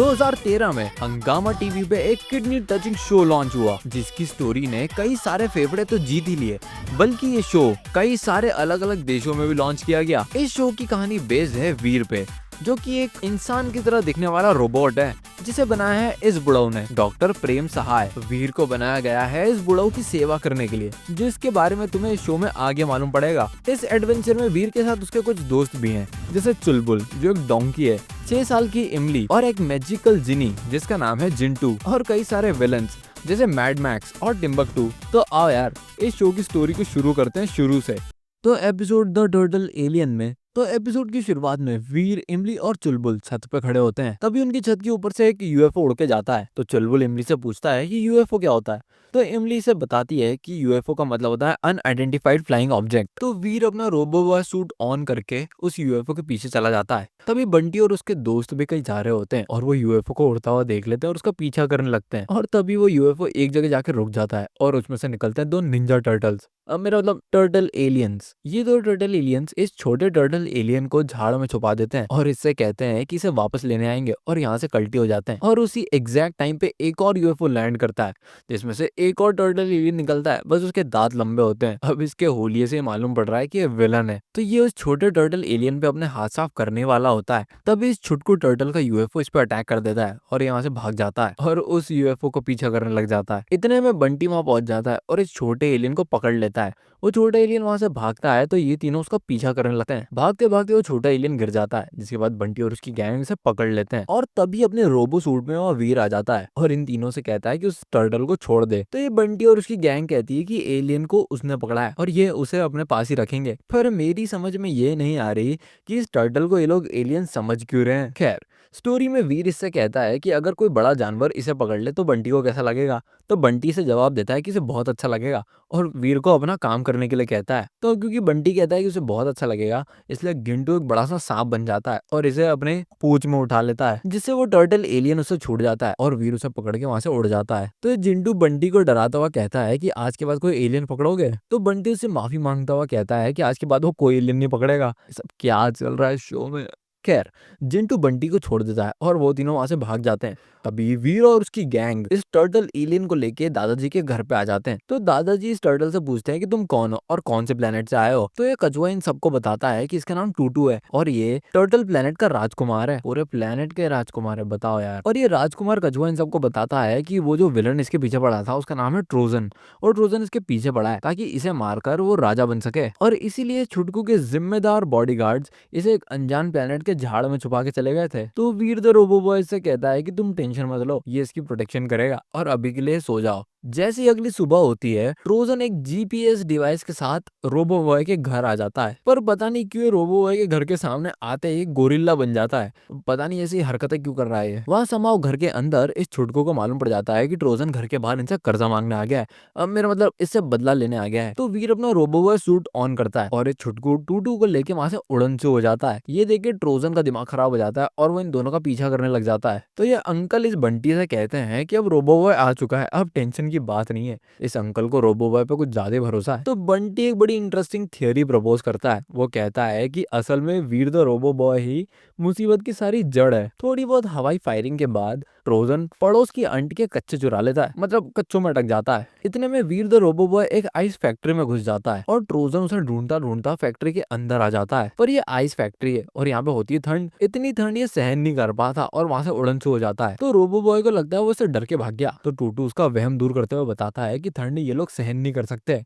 2013 में हंगामा टीवी पे एक किडनी टचिंग शो लॉन्च हुआ, जिसकी स्टोरी ने कई सारे फेवरेट तो जीत ही लिए, बल्कि ये शो कई सारे अलग अलग देशों में भी लॉन्च किया गया। इस शो की कहानी बेस्ड है वीर पे, जो कि एक इंसान की तरह दिखने वाला रोबोट है, जिसे बनाया है इस बुढ़ऊ ने, डॉक्टर प्रेम सहाय। वीर को बनाया गया है इस बुढ़ऊ की सेवा करने के लिए, जिसके बारे में तुम्हें इस शो में आगे मालूम पड़ेगा। इस एडवेंचर में वीर के साथ उसके कुछ दोस्त भी हैं, जैसे चुलबुल जो एक डोंकी है, 6 साल की इमली और एक मैजिकल जिनी जिसका नाम है जिंटू, और कई सारे विलन्स जैसे मैड मैक्स और टिम्बकटू। तो आओ यार, इस शो की स्टोरी को शुरू करते हैं शुरू से। तो एपिसोड द टर्टल एलियन में एपिसोड की शुरुआत में वीर, इमली और चुलबुल छत पे खड़े होते हैं। तभी उनकी छत के ऊपर से एक यूएफओ उड़ के जाता है। तो चुलबुल इमली से पूछता है कि यूएफओ क्या होता है। तो इमली से बताती है कि यूएफओ का मतलब होता है अनआइडेंटिफाइड फ्लाइंग ऑब्जेक्ट। तो वीर अपना रोबोबॉय सूट ऑन करके उस यूएफओ के पीछे चला जाता है। तभी बंटी और उसके दोस्त भी कहीं जा रहे होते हैं और वो यूएफओ को उड़ता हुआ देख लेते हैं और उसका पीछा करने लगते हैं। और तभी वो यूएफओ एक जगह जाके रुक जाता है और उसमें से निकलते हैं 2 निंजा टर्टल्स, अब मेरा मतलब टर्टल एलियंस। ये 2 टर्टल एलियंस इस छोटे टर्टल एलियन को झाड़ में छुपा देते हैं और इससे कहते हैं कि इसे वापस लेने आएंगे, और यहाँ से कल्टी हो जाते हैं। और उसी एग्जैक्ट टाइम पे एक और यूएफओ लैंड करता है, जिसमें से एक और टर्टल एलियन निकलता है, बस उसके दांत लंबे होते हैं। अब इसके होलिये से मालूम पड़ रहा है कि ये विलन है। तो ये उस छोटे टर्टल एलियन पे अपने हाथ साफ करने वाला होता है, तभी इस छुटकू टर्टल का यूएफओ इस पे अटैक कर देता है और यहाँ से भाग जाता है और उस यूएफओ को पीछा करने लग जाता है। इतने में बंटी वहां पहुंच जाता है और इस छोटे एलियन को पकड़ लेता है। वो छोटा एलियन वहां से भागता है तो ये तीनों उसका पीछा करने लगते हैं। भागते भागते वो छोटा एलियन गिर जाता है, जिसके बाद बंटी और उसकी गैंग से पकड़ लेते हैं। और तभी अपने रोबो सूट में वो वीर आ जाता है और इन तीनों से कहता है कि उस टर्टल को छोड़ दे। तो ये बंटी और उसकी गैंग कहती है कि एलियन को उसने पकड़ा है और ये उसे अपने पास ही रखेंगे। पर मेरी समझ में ये नहीं आ रही कि इस टर्टल को ये लोग एलियन समझ क्यों रहे हैं। खैर, स्टोरी में वीर इससे कहता है कि अगर कोई बड़ा जानवर इसे पकड़ ले तो बंटी को कैसा लगेगा। तो बंटी से जवाब देता है कि इसे बहुत अच्छा लगेगा और वीर को अपना काम करने के लिए कहता है। तो क्योंकि बंटी कहता है कि उसे बहुत अच्छा लगेगा, इसलिए गिंटू एक बड़ा सा सांप बन जाता है और इसे अपने पूंछ में उठा लेता है, जिससे वो टर्टल एलियन उससे छूट जाता है और वीर उसे पकड़ के वहां से उड़ जाता है। तो जिंटू बंटी को डराता हुआ कहता है कि आज के बाद कोई एलियन पकड़ोगे। तो बंटी उससे माफी मांगता हुआ कहता है कि आज के बाद वो कोई एलियन नहीं पकड़ेगा। ये सब क्या चल रहा है शो में। खैर, जिंटू बंटी को छोड़ देता है और वो तीनों वहां से भाग जाते हैं। तभी वीर और उसकी गैंग इस टर्टल एलियन को लेके दादाजी के घर पे आ जाते हैं। तो दादाजी इस टर्टल से पूछते हैं कि तुम कौन हो और कौन से प्लेनेट से आए हो। तो ये कछुआ इन सबको बताता है कि इसका नाम टूटू है और ये टर्टल प्लेनेट का राजकुमार है। पूरे प्लेनेट के राजकुमार है, बताओ यार। और ये राजकुमार कछुआ इन सबको बताता है कि वो जो विलन इसके पीछे पड़ा था उसका नाम है ट्रोजन, और ट्रोजन इसके पीछे पड़ा है ताकि इसे मारकर वो राजा बन सके। और इसीलिए छुटकू के जिम्मेदार बॉडीगार्ड्स इसे एक अनजान प्लेनेट के झाड़ में छुपा के चले गए थे। तो वीर द रोबो बॉय से कहता है कि तुम टेंशन मत लो, ये इसकी प्रोटेक्शन करेगा और अभी के लिए सो जाओ। जैसे ही अगली सुबह होती है, ट्रोजन एक जीपीएस डिवाइस के साथ रोबो बॉय के घर आ जाता है। पर पता नहीं क्यों रोबो बॉय के घर के सामने आते ही गोरिल्ला बन जाता है। पता नहीं ऐसी हरकतें क्यों कर रहा है। वहां समाओ घर के अंदर इस छुटकू को मालूम पड़ जाता है कि ट्रोजन घर के बाहर इनसे कर्जा मांगने आ गया है, अब मेरा मतलब इससे बदला लेने आ गया है। तो वीर अपना रोबो बॉय सूट ऑन करता है और इस छुटकू टूटू को लेके वहां से उड़न से हो जाता है। ये देख के ट्रोजन का दिमाग खराब हो जाता है और वो इन दोनों का पीछा करने लग जाता है। तो ये अंकल इस बंटी से कहते हैं कि अब रोबो बॉय आ चुका है, अब टेंशन की बात नहीं है। इस अंकल को रोबो बॉय पे कुछ ज्यादा भरोसा है। तो बंटी एक बड़ी इंटरेस्टिंग थियोरी प्रपोज करता है। वो कहता है कि असल में वीर द रोबो बॉय ही मुसीबत की सारी जड़ है। थोड़ी बहुत हवाई फायरिंग के बाद ट्रोजन पड़ोस की आंटी के कच्चे चुरा लेता है, मतलब कच्चों में अटक जाता है। इतने में वीर द रोबो बॉय एक आइस फैक्ट्री में घुस जाता है और ट्रोजन उसे ढूंढता ढूंढता फैक्ट्री के अंदर आ जाता है। पर ये आइस फैक्ट्री है और यहाँ पे होती है ठंड, इतनी ठंड ये सहन नहीं कर पाता और वहां से उड़न से हो जाता है। तो रोबो बॉय को लगता है वो इससे डर के भाग गया। तो टूटू उसका वहम दूर करते हुए बताता है कि ठंड ये लोग सहन नहीं कर सकते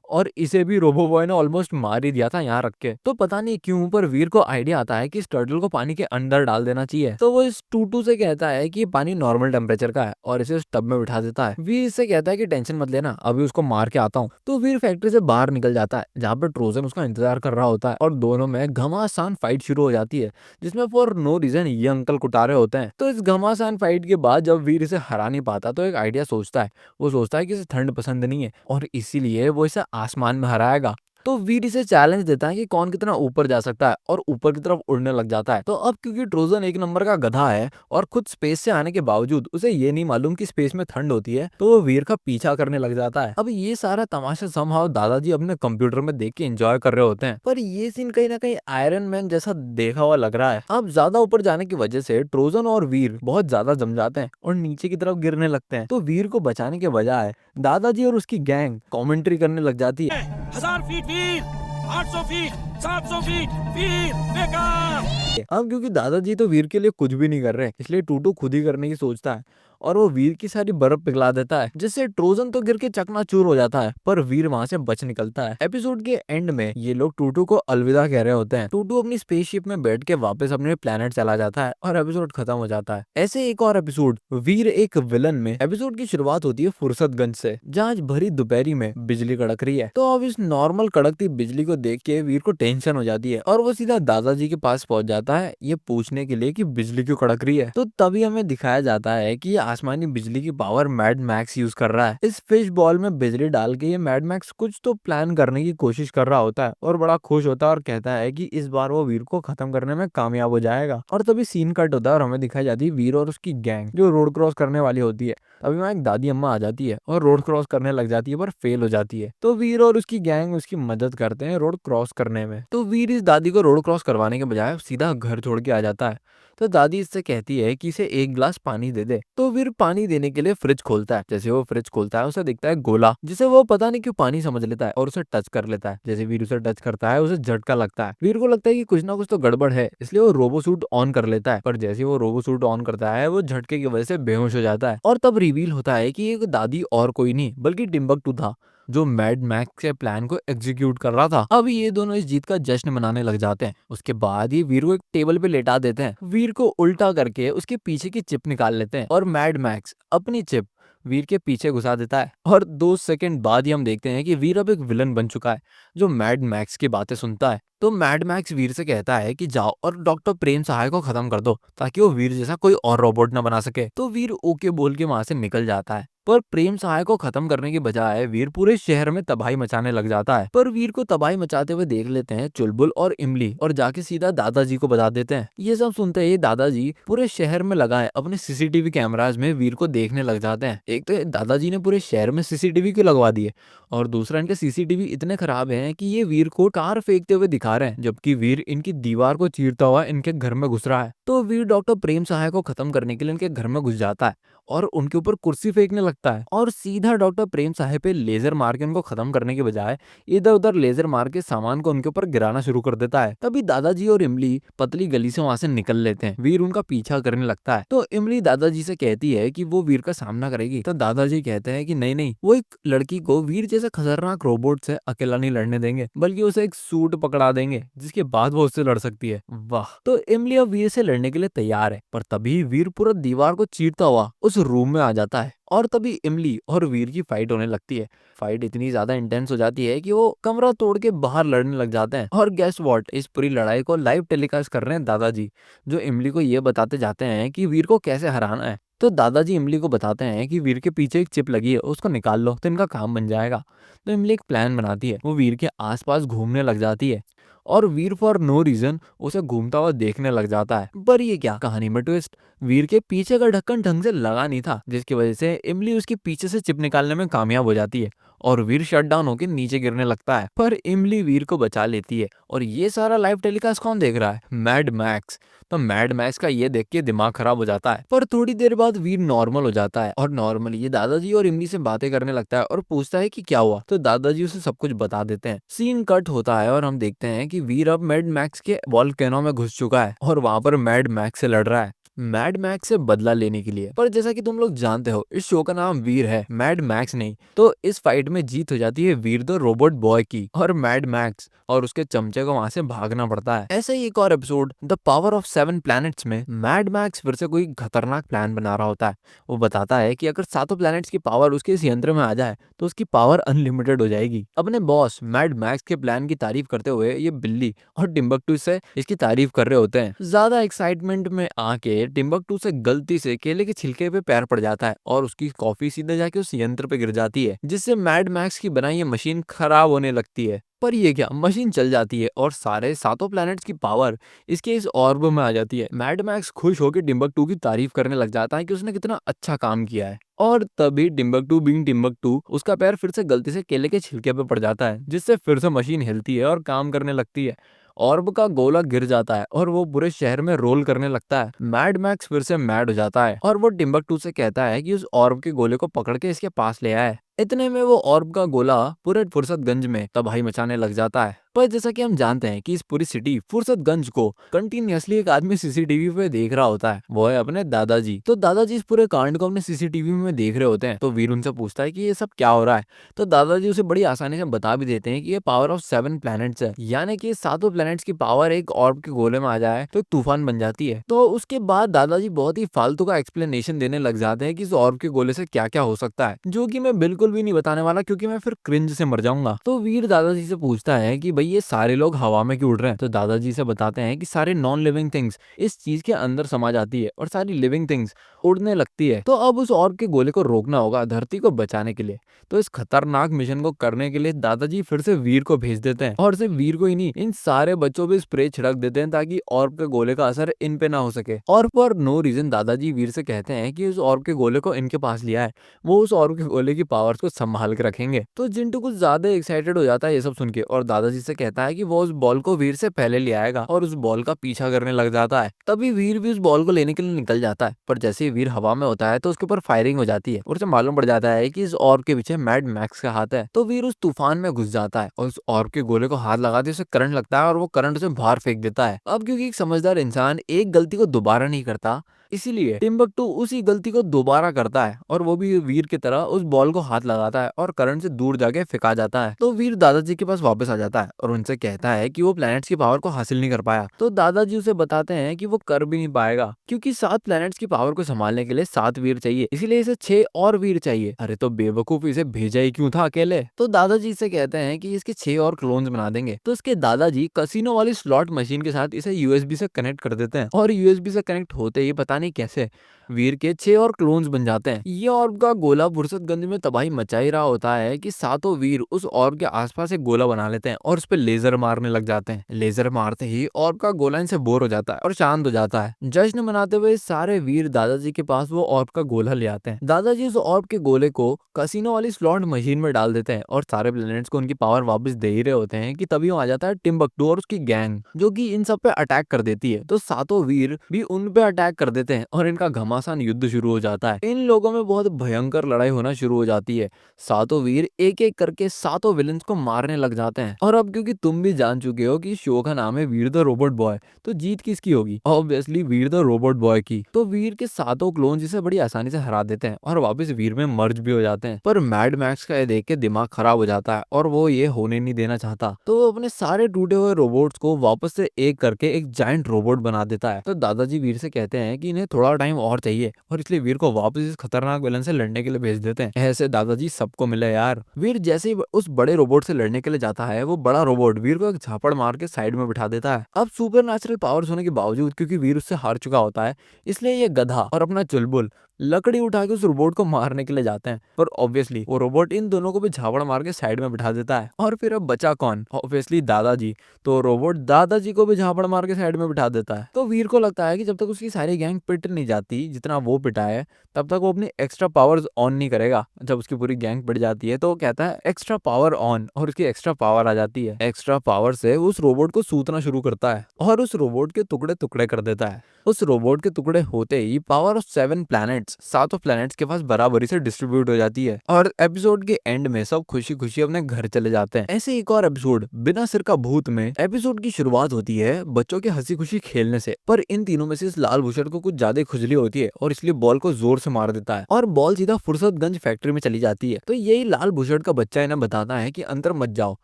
और इसे भी रोबो बॉय ने ऑलमोस्ट मार ही दिया था यहाँ रख के। तो पता नहीं क्यों पर वीर को आइडिया आता है कि इस टर्टल को पानी के अंदर डाल देना चाहिए। तो वो इस टूटू से कहता है कि पानी नॉर्मल टेम्परेचर का है और इसे उस टब में बिठा देता है। वीर इससे कहता है कि टेंशन मत लेना, अभी उसको मार के आता हूँ। तो वीर फैक्ट्री से बाहर निकल जाता है जहाँ पे ट्रोजन उसका इंतजार कर रहा होता है और दोनों में घमासान फाइट शुरू हो जाती है, जिसमें फॉर नो रीजन ये अंकल कुटारे होते हैं। तो इस घमासान फाइट के बाद जब वीर इसे हरा नहीं पाता तो एक आइडिया सोचता है। वो सोचता है कि इसे ठंड पसंद नहीं है और इसीलिए वो इसे आसमान में हराएगा। तो वीर इसे चैलेंज देता है कि कौन कितना ऊपर जा सकता है और ऊपर की तरफ उड़ने लग जाता है। तो अब क्योंकि ट्रोजन एक नंबर का गधा है और खुद स्पेस से आने के बावजूद उसे ये नहीं मालूम कि स्पेस में ठंड होती है, तो वो वीर का पीछा करने लग जाता है। अब ये सारा तमाशा समहाउ दादाजी अपने कंप्यूटर में देख के एंजॉय कर रहे होते हैं, पर ये सीन कहीं ना कहीं आयरन मैन जैसा देखा हुआ लग रहा है। अब ज्यादा ऊपर जाने की वजह से ट्रोजन और वीर बहुत ज्यादा जम जाते हैं और नीचे की तरफ गिरने लगते हैं। तो वीर को बचाने के बजाय दादाजी और उसकी गैंग कमेंट्री करने लग जाती है। 1000 फीट वीर, 800 फीट, 700 फीट वीर, बेकार। अब क्योंकि दादाजी तो वीर के लिए कुछ भी नहीं कर रहे, इसलिए टूटू खुद ही करने की सोचता है और वो वीर की सारी बर्फ पिघला देता है, जिससे ट्रोजन तो गिर के चकनाचूर हो जाता है, पर वीर वहां से बच निकलता है। एपिसोड के एंड में ये लोग टूटू को अलविदा कह रहे होते हैं। टूटू अपनी स्पेसशिप में बैठ के वापस अपने प्लेनेट चला जाता है और एपिसोड खत्म हो जाता है। ऐसे एक और एपिसोड वीर एक विलन में एपिसोड की शुरुआत होती है फुर्सतगंज से, जहाँ आज भरी दोपहरी में बिजली कड़क रही है। तो अब इस नॉर्मल कड़कती बिजली को देख के वीर को टेंशन हो जाती है और वो सीधा दादाजी के पास पहुंच जाता है ये पूछने के लिए कि बिजली क्यों कड़क रही है। तो तभी हमें दिखाया जाता है कि ये आसमानी बिजली की पावर मैड मैक्स यूज कर रहा है। इस फिश बॉल में बिजली डाल के ये मैड मैक्स कुछ तो प्लान करने की कोशिश कर रहा होता है और बड़ा खुश होता है और कहता है कि इस बार वो वीर को खत्म करने में कामयाब हो जाएगा। और तभी सीन कट होता है और हमें दिखाई जाती है वीर और उसकी गैंग जो रोड क्रॉस करने वाली होती है। अभी वहाँ एक दादी अम्मा आ जाती है और रोड क्रॉस करने लग जाती है पर फेल हो जाती है। तो वीर और उसकी गैंग उसकी मदद करते हैं रोड क्रॉस करने में। तो वीर इस दादी को रोड क्रॉस करवाने के बजाय सीधा घर छोड़ के आ जाता है। तो दादी इससे कहती है कि इसे एक गिलास पानी दे दे। तो वीर पानी देने के लिए फ्रिज खोलता है। जैसे वो फ्रिज खोलता है उसे दिखता है गोला, जिसे वो पता नहीं क्यों पानी समझ लेता है और उसे टच कर लेता है। जैसे वीर उसे टच करता है उसे झटका लगता है। वीर को लगता है कि कुछ ना कुछ तो गड़बड़ है, इसलिए वो रोबो सूट ऑन कर लेता है। पर जैसे वो रोबो सूट ऑन करता है वो झटके की वजह से बेहोश हो जाता है और तब रिवील होता है कि एक दादी और कोई नहीं बल्कि टिम्बकटू था, जो मैड मैक्स के प्लान को एग्जीक्यूट कर रहा था। अब ये दोनों इस जीत का जश्न मनाने लग जाते हैं। उसके बाद ये वीर को एक टेबल पे लेटा देते हैं। वीर को उल्टा करके उसके पीछे की चिप निकाल लेते हैं और मैड मैक्स अपनी चिप वीर के पीछे घुसा देता है। और 2 सेकंड बाद ही हम देखते हैं कि वीर अब एक विलन बन चुका है जो मैड मैक्स की बातें सुनता है। तो मैड मैक्स वीर से कहता है कि जाओ और डॉक्टर प्रेम सहाय को खत्म कर दो ताकि वो वीर जैसा कोई और रोबोट ना बना सके। तो वीर ओके बोल के वहां से निकल जाता है। पर प्रेम सहाय को खत्म करने के बजाय वीर पूरे शहर में तबाही मचाने लग जाता है। पर वीर को तबाही मचाते हुए देख लेते हैं चुलबुल और इमली और जाके सीधा दादाजी को बता देते हैं। ये सब सुनते ही दादाजी पूरे शहर में लगाए अपने सीसीटीवी कैमराज में वीर को देखने लग जाते हैं। एक तो दादाजी ने पूरे शहर में सीसीटीवी क्यों लगवा दिए और दूसरा इनके सीसीटीवी इतने खराब हैं कि ये वीर को कार फेंकते हुए दिखा रहे हैं जबकि वीर इनकी दीवार को चीरता हुआ इनके घर में घुस रहा है। तो वीर डॉक्टर प्रेम सहाय को खत्म करने के लिए इनके घर में घुस जाता है और उनके ऊपर कुर्सी फेंकने लगता है और सीधा डॉक्टर प्रेम साहब पे लेजर मार के उनको खत्म करने के बजाय इधर उधर लेजर मार के सामान को उनके ऊपर गिराना शुरू कर देता है। तभी दादाजी और इमली पतली गली से वहां से निकल लेते हैं। वीर उनका पीछा करने लगता है। तो इमली दादाजी से कहती है कि वो वीर का सामना करेगी। तो दादाजी कहते हैं कि नहीं नहीं, वो एक लड़की को वीर जैसे खतरनाक रोबोट से अकेला नहीं लड़ने देंगे बल्कि उसे एक सूट पकड़ा देंगे जिसके बाद वो उससे लड़ सकती है। वाह। तो इमली अब वीर से लड़ने के लिए तैयार है, पर तभी वीर पूरा दीवार को चीरता हुआ उस रूम में आ जाता है और तभी इमली और वीर की फाइट होने लगती है। फाइट इतनी ज्यादा इंटेंस हो जाती है कि वो कमरा तोड़ के बाहर लड़ने लग जाते हैं। और गेस व्हाट, इस पूरी लड़ाई को लाइव टेलीकास्ट कर रहे हैं दादाजी, जो इमली को ये बताते जाते हैं कि वीर को कैसे हराना है। तो दादाजी इमली को बताते हैं कि वीर के पीछे एक चिप लगी है, उसको निकाल लो तो इनका काम बन जाएगा। तो इमली एक प्लान बनाती है, वो वीर के आसपास घूमने लग जाती है और वीर फॉर नो रीजन उसे घूमता हुआ देखने लग जाता है। पर ये क्या, कहानी में ट्विस्ट, वीर के पीछे का ढक्कन ढंग से लगा नहीं था जिसकी वजह से इमली उसके पीछे से चिप निकालने में कामयाब हो जाती है और वीर शट डाउन होकर नीचे गिरने लगता है। पर इमली वीर को बचा लेती है। और ये सारा लाइव टेलीकास्ट कौन देख रहा है? Mad max. तो मैड मैक्स का ये देख के दिमाग खराब हो जाता है। पर थोड़ी देर बाद वीर नॉर्मल हो जाता है और नॉर्मली ये दादाजी और इमली से बातें करने लगता है और पूछता है कि क्या हुआ। तो दादाजी उसे सब कुछ बता देते हैं। सीन कट होता है और हम देखते हैं कि वीर अब मैड मैक्स के वॉल्केनो में घुस चुका है और वहां पर मैड मैक्स से लड़ रहा है, मैड मैक्स से बदला लेने के लिए। पर जैसा कि तुम लोग जानते हो इस शो का नाम वीर है, मैड मैक्स नहीं। तो इस फाइट में जीत हो जाती है वीर द रोबोट बॉय की और मैड मैक्स और उसके चमचे को वहां से भागना पड़ता है। ऐसे ही एक और episode the power of 7 planets में मैड मैक्स फिर से कोई खतरनाक प्लान बना रहा होता है। वो बताता है कि अगर 7 प्लैनेट्स की पावर उसके इस यंत्र में आ जाए तो उसकी पावर अनलिमिटेड हो जाएगी। अपने बॉस मैड मैक्स के प्लान की तारीफ करते हुए ये बिल्ली और टिम्बकटू से इसकी तारीफ कर रहे होते हैं। ज्यादा एक्साइटमेंट में आके टिम्बकटू से गलती से केले के छिलके पे पैर पड़ जाता है और उसकी कॉफी सीधे जाके उस यंत्र पे गिर जाती है जिससे मैड मैक्स की बनाई ये मशीन खराब होने लगती है। पर ये क्या, मशीन चल जाती है और सारे सातों प्लैनेट्स की पावर इसके इस ऑर्ब में आ जाती है। मैड मैक्स खुश होकर टिम्बकटू की तारीफ करने लग जाता है कि उसने कितना अच्छा काम किया है। और तभी टिम्बकटू बीइंग टिम्बकटू उसका पैर फिर से गलती से केले के छिलके पे पड़ जाता है, जिससे फिर से मशीन हिलती है और काम करने लगती है। ऑर्ब का गोला गिर जाता है और वो पूरे शहर में रोल करने लगता है। मैड मैक्स फिर से मैड हो जाता है और वो टिम्बकटू से कहता है कि उस ऑर्ब के गोले को पकड़ के इसके पास ले आए। इतने में वो ऑर्ब का गोला पूरे फुर्सतगंज में तबाही मचाने लग जाता है। पर जैसा कि हम जानते हैं कि इस पूरी सिटी फुर्सतगंज को कंटिन्यूअसली एक आदमी सीसीटीवी पे देख रहा होता है, वो है अपने दादाजी। तो दादाजी इस पूरे कांड को अपने सीसीटीवी में देख रहे होते हैं। तो वीर उनसे पूछता है कि ये सब क्या हो रहा है। तो दादाजी उसे बड़ी आसानी से बता भी देते हैं कि ये पावर ऑफ 7 प्लैनेट्स है, यानी कि सातों प्लैनेट्स की पावर एक ऑर्ब के गोले में आ जाए तो एक तूफान बन जाती है। तो उसके बाद दादाजी बहुत ही फालतू का एक्सप्लेनेशन देने लग जाते हैं कि इस ऑर्ब के गोले से क्या क्या हो सकता है, जो कि मैं बिल्कुल भी नहीं बताने वाला क्योंकि मैं फिर क्रिंज से मर जाऊंगा। तो वीर दादाजी से पूछता है कि भाई ये सारे लोग हवा में क्यों उड़ रहे हैं। तो दादाजी से बताते हैं कि सारे नॉन लिविंग थिंग्स इस चीज के अंदर समा जाती है और सारी लिविंग थिंग्स उड़ने लगती है। तो अब उस ऑर्ब के गोले को रोकना होगा धरती को बचाने के लिए। तो इस खतरनाक मिशन को करने के लिए दादाजी फिर से वीर को भेज देते हैं, और सिर्फ वीर को ही नहीं, इन सारे बच्चों पे स्प्रे छिड़क देते हैं ताकि ऑर्ब के गोले का असर इन पे ना हो सके। और फॉर नो रीजन दादाजी वीर से कहते हैं कि उस ऑर्ब के गोले को इनके पास लिया है, वो उस ऑर्ब के गोले की पावर्स को संभाल के रखेंगे। तो जिंटू कुछ ज्यादा एक्साइटेड हो जाता है ये सब सुन के, और दादाजी से कहता है कि वो उस बॉल को वीर से पहले ले आएगा और उस बॉल का पीछा करने लग जाता है। तभी वीर भी उस बॉल को लेने के लिए निकल जाता है, पर जैसे ही वीर हवा में होता है तो उसके ऊपर फायरिंग हो जाती है और उसे मालूम पड़ जाता है कि इस ऑर्ब के पीछे मैड मैक्स का हाथ है। तो वीर उस तूफान में घुस जाता है और उस ऑर्ब के गोले को हाथ लगाते उसे करंट लगता है और वो करंट उसे बाहर फेंक देता है। अब क्योंकि एक समझदार इंसान एक गलती को दोबारा नहीं करता, इसीलिए टिम्बकटू उसी गलती को दोबारा करता है और वो भी वीर की तरह उस बॉल को हाथ लगाता है और करंट से दूर जाके फेंका जाता है। तो वीर दादाजी के पास वापस आ जाता है और उनसे कहता है कि वो प्लैनेट्स की पावर को हासिल नहीं कर पाया। तो दादाजी उसे बताते हैं कि वो कर भी नहीं पाएगा क्योंकि 7 प्लैनेट्स की पावर को संभालने के लिए 7 वीर चाहिए, इसीलिए इसे 6 और वीर चाहिए। अरे तो बेवकूफ, इसे भेजा ही क्यों था अकेले। तो दादाजी से कहते हैं कि इसके 6 और क्लोन्स बना देंगे। तो इसके दादाजी कसिनो वाली स्लॉट मशीन के साथ इसे यूएसबी से कनेक्ट कर देते हैं और यूएसबी से कनेक्ट होते ही पता नहीं कैसे वीर के 6 और क्लोन्स बन जाते हैं। ये ऑर्ब का गोला फुर्सतगंज में तबाही मचा ही रहा होता है कि सातों वीर उस ऑर्ब के आसपास एक गोला बना लेते हैं और उस पर लेजर मारने लग जाते हैं। लेजर मारते ही ऑर्ब का गोला इनसे बोर हो जाता है और शांत हो जाता है। जश्न मनाते हुए सारे वीर दादाजी के पास वो ऑर्ब का गोला ले आते हैं। दादाजी उस ऑर्ब के गोले को कसिनो वाली स्लॉट मशीन में डाल देते हैं और सारे प्लैनेट्स को उनकी पावर वापस दे ही रहे होते हैं कि तभी आ जाता है टिम्बकटू और उसकी गैंग, जो कि इन सब पे अटैक कर देती है। तो सातों वीर भी उन पे अटैक कर देते हैं और इनका घमासान युद्ध शुरू हो जाता है। इन लोगों में बहुत भयंकर लड़ाई होना शुरू हो जाती है। सातों वीर एक एक करके सातों विलेंस को मारने लग जाते हैं। और अब क्योंकि तुम भी जान चुके हो कि शो का नाम है वीर द रोबोट बॉय, तो जीत किसकी होगी? Obviously Veer the robot boy की। तो वीर के सातों क्लोन इसे बड़ी आसानी से हरा देते हैं और वापस वीर में मर्ज भी हो जाते हैं। पर मैड मैक्स का ये देख के दिमाग खराब हो जाता है और वो ये होने नहीं देना चाहता। तो वो अपने सारे टूटे हुए रोबोट्स को वापस से एक करके एक जायंट रोबोट बना देता है। तो दादाजी वीर से कहते हैं कि इन्हें थोड़ा टाइम और चाहिए और इसलिए वीर को वापस इस खतरनाक विलन से लड़ने के लिए भेज देते हैं। ऐसे दादाजी सबको मिले यार। वीर जैसे ही उस बड़े रोबोट से लड़ने के लिए जाता है, वो बड़ा रोबोट वीर को एक झापड़ मार के साइड में बिठा देता है। अब सुपर नेचुरल पावर्स होने के बावजूद क्योंकि वीर उससे हार चुका होता है, इसलिए ये गधा और अपना चुलबुल लकड़ी उठा के उस रोबोट को मारने के लिए जाते हैं। पर ऑब्वियसली वो रोबोट इन दोनों को भी झापड़ मार के साइड में बिठा देता है। और फिर अब बचा कौन? ऑब्वियसली दादाजी। तो रोबोट दादाजी को भी झापड़ मार के साइड में बिठा देता है। तो वीर को लगता है कि जब तक उसकी सारी गैंग पिट नहीं जाती जितना वो पिटा है, तब तक वो अपनी एक्स्ट्रा पावर्स ऑन नहीं करेगा। जब उसकी पूरी गैंग पिट जाती है तो वो कहता है एक्स्ट्रा पावर ऑन, और उसकी एक्स्ट्रा पावर आ जाती है। एक्स्ट्रा पावर से उस रोबोट को सूतना शुरू करता है और उस रोबोट के टुकड़े टुकड़े कर देता है। उस रोबोट के टुकड़े होते ही पावर ऑफ 7 प्लैनेट्स, सातों प्लैनेट्स के पास बराबरी से डिस्ट्रीब्यूट हो जाती है और एपिसोड के एंड में सब खुशी खुशी अपने घर चले जाते हैं। ऐसे एक और एपिसोड बिना सिर का भूत में एपिसोड की शुरुआत होती है बच्चों के हंसी खुशी खेलने से। पर इन तीनों में से इस लाल बुशर्ट को कुछ ज्यादा खुजली होती है और इसलिए बॉल को जोर से मार देता है और बॉल सीधा फुर्सतगंज फैक्ट्री में चली जाती है। तो यही लाल बुशर्ट का बच्चा इन्हें बताता है कि अंदर मत जाओ,